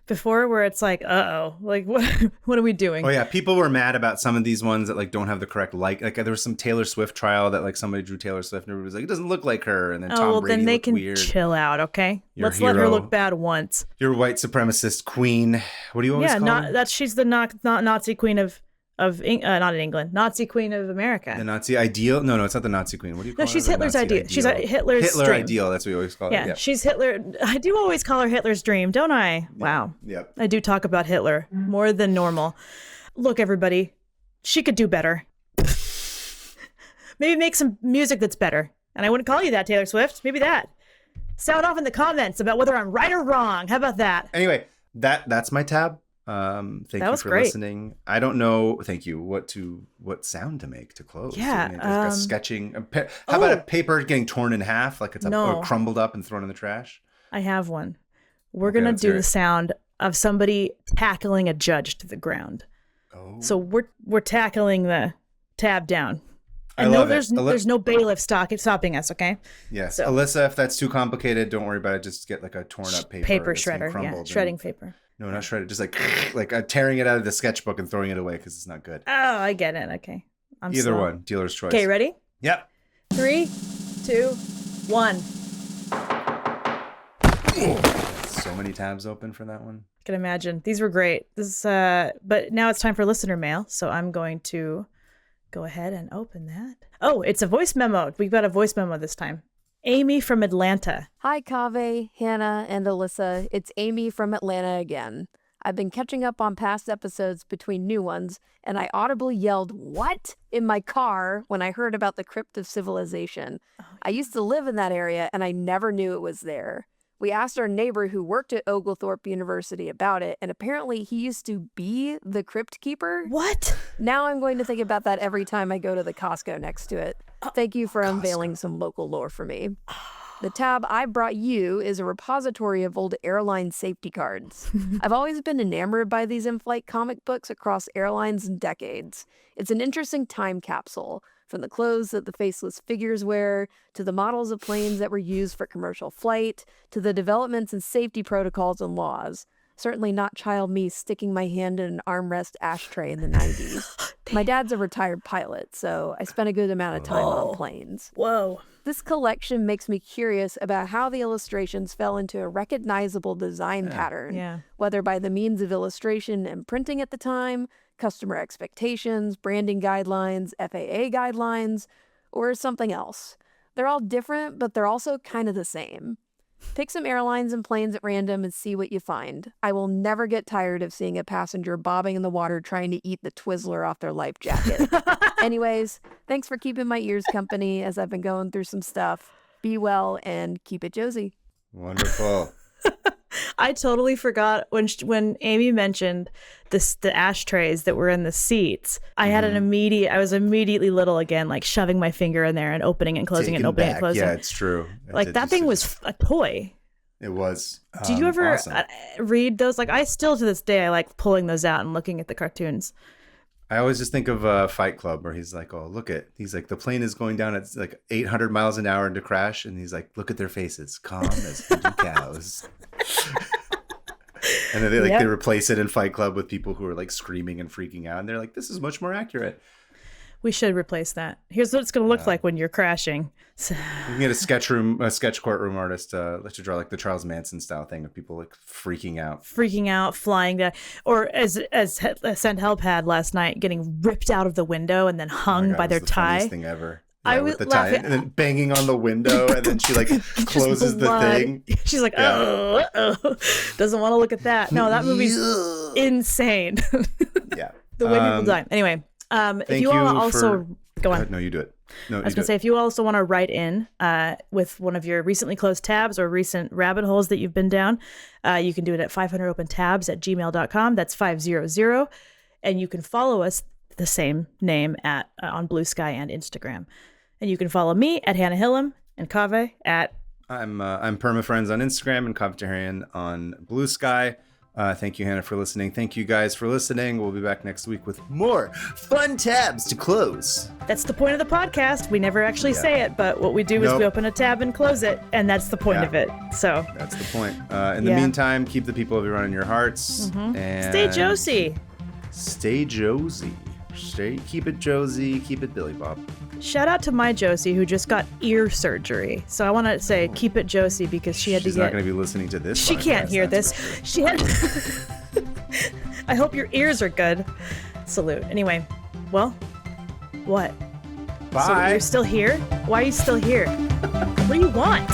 before, where it's like, like what are we doing? Oh yeah, people were mad about some of these ones that like don't have the correct like there was some Taylor Swift trial that like somebody drew Taylor Swift and everybody was like, it doesn't look like her, and then Tom Brady then they looked can weird. Chill out, okay? Let's let her look bad once. Your white supremacist queen. What do you always call her? She's the not Nazi queen of not in England, Nazi queen of America. The Nazi ideal? No, it's not the Nazi queen. What do you call her? No, she's Hitler's ideal. She's Hitler's Hitler dream. ideal. That's what you always call her. Yeah, she's Hitler. I do always call her Hitler's dream, don't I? Wow. Yep. I do talk about Hitler more than normal. Look, everybody, she could do better. Maybe make some music that's better. And I wouldn't call you that, Taylor Swift. Maybe that. Sound off in the comments about whether I'm right or wrong. How about that? Anyway, that's my tab. Thank you for listening. I don't know. Thank you. What sound to make to close? Yeah. Sketching. How about a paper getting torn in half, like it's or crumbled up and thrown in the trash? I have one. We're gonna do the sound of somebody tackling a judge to the ground. Oh. So we're tackling the tab down. And there's no bailiff stopping us, okay? Yes. So, Alyssa, if that's too complicated, don't worry about it. Just get like a torn up paper shredder. Shredding paper. No, not shredded. Just like tearing it out of the sketchbook and throwing it away because it's not good. Oh, I get it. Okay. Either one. Dealer's choice. Okay, ready? Yep. 3, 2, 1. So many tabs open for that one. I can imagine. These were great. But now it's time for listener mail. So I'm going to go ahead and open that. Oh, it's a voice memo. We've got a voice memo this time. Amy from Atlanta. Hi, Kaveh, Hannah, and Alyssa. It's Amy from Atlanta again. I've been catching up on past episodes between new ones, and I audibly yelled, "What?" in my car when I heard about the Crypt of Civilization. I used to live in that area, and I never knew it was there. We asked our neighbor who worked at Oglethorpe University about it, and apparently he used to be the crypt keeper. What? Now I'm going to think about that every time I go to the Costco next to it. Thank you for unveiling some local lore for me. The tab I brought you is a repository of old airline safety cards. I've always been enamored by these in-flight comic books across airlines and decades. It's an interesting time capsule, from the clothes that the faceless figures wear, to the models of planes that were used for commercial flight, to the developments in safety protocols and laws. Certainly not child me sticking my hand in an armrest ashtray in the 90s. My dad's a retired pilot, so I spent a good amount of time on planes. Whoa. This collection makes me curious about how the illustrations fell into a recognizable design pattern, whether by the means of illustration and printing at the time, customer expectations, branding guidelines, FAA guidelines, or something else. They're all different, but they're also kind of the same. Pick some airlines and planes at random and see what you find. I will never get tired of seeing a passenger bobbing in the water trying to eat the Twizzler off their life jacket. Anyways, thanks for keeping my ears company as I've been going through some stuff. Be well and keep it Josie. Wonderful. I totally forgot when Amy mentioned the ashtrays that were in the seats. I had I was immediately little again, like shoving my finger in there and opening and closing and opening and closing. Yeah, it's true. Like that thing was a toy. It was. Did you ever awesome. read those? Like I still to this day, I like pulling those out and looking at the cartoons. I always just think of Fight Club where he's like, oh, look at, he's like, the plane is going down at like 800 miles an hour into crash. And he's like, look at their faces, calm as cows. And then they replace it in Fight Club with people who are like screaming and freaking out. And they're like, this is much more accurate. We should replace that. Here's what it's going to look like when you're crashing. You can get a sketch courtroom artist to draw like the Charles Manson style thing of people like freaking out, flying down, or as Sent Help had last night, getting ripped out of the window and then hung by their tie. Funniest thing ever. Yeah, I was laughing, and then banging on the window, and then she like closes the thing. She's like, doesn't want to look at that. No, that movie's insane. Yeah, the way people die. Anyway, if you all also go on. No, you do it. No, I was gonna say, if you also want to write in with one of your recently closed tabs or recent rabbit holes that you've been down, you can do it at 500opentabs@gmail.com. That's 500, and you can follow us the same name on Blue Sky and Instagram. And you can follow me at Hannah Hillam and Kaveh at... I'm PermaFriends on Instagram and Kaveh on Blue Sky. Thank you, Hannah, for listening. Thank you guys for listening. We'll be back next week with more fun tabs to close. That's the point of the podcast. We never actually say it, but what we do is we open a tab and close it, and that's the point of it. So that's the point. In the meantime, keep the people of Iran in your hearts. And stay Josie. Stay Josie. Keep it Josie. Keep it Billy Bob. Shout out to my Josie who just got ear surgery. So I want to say keep it Josie because she's not going to be listening to this. She can't hear this. She had. I hope your ears are good. Salute. Anyway, well, what? Bye. So you're still here? Why are you still here? What do you want?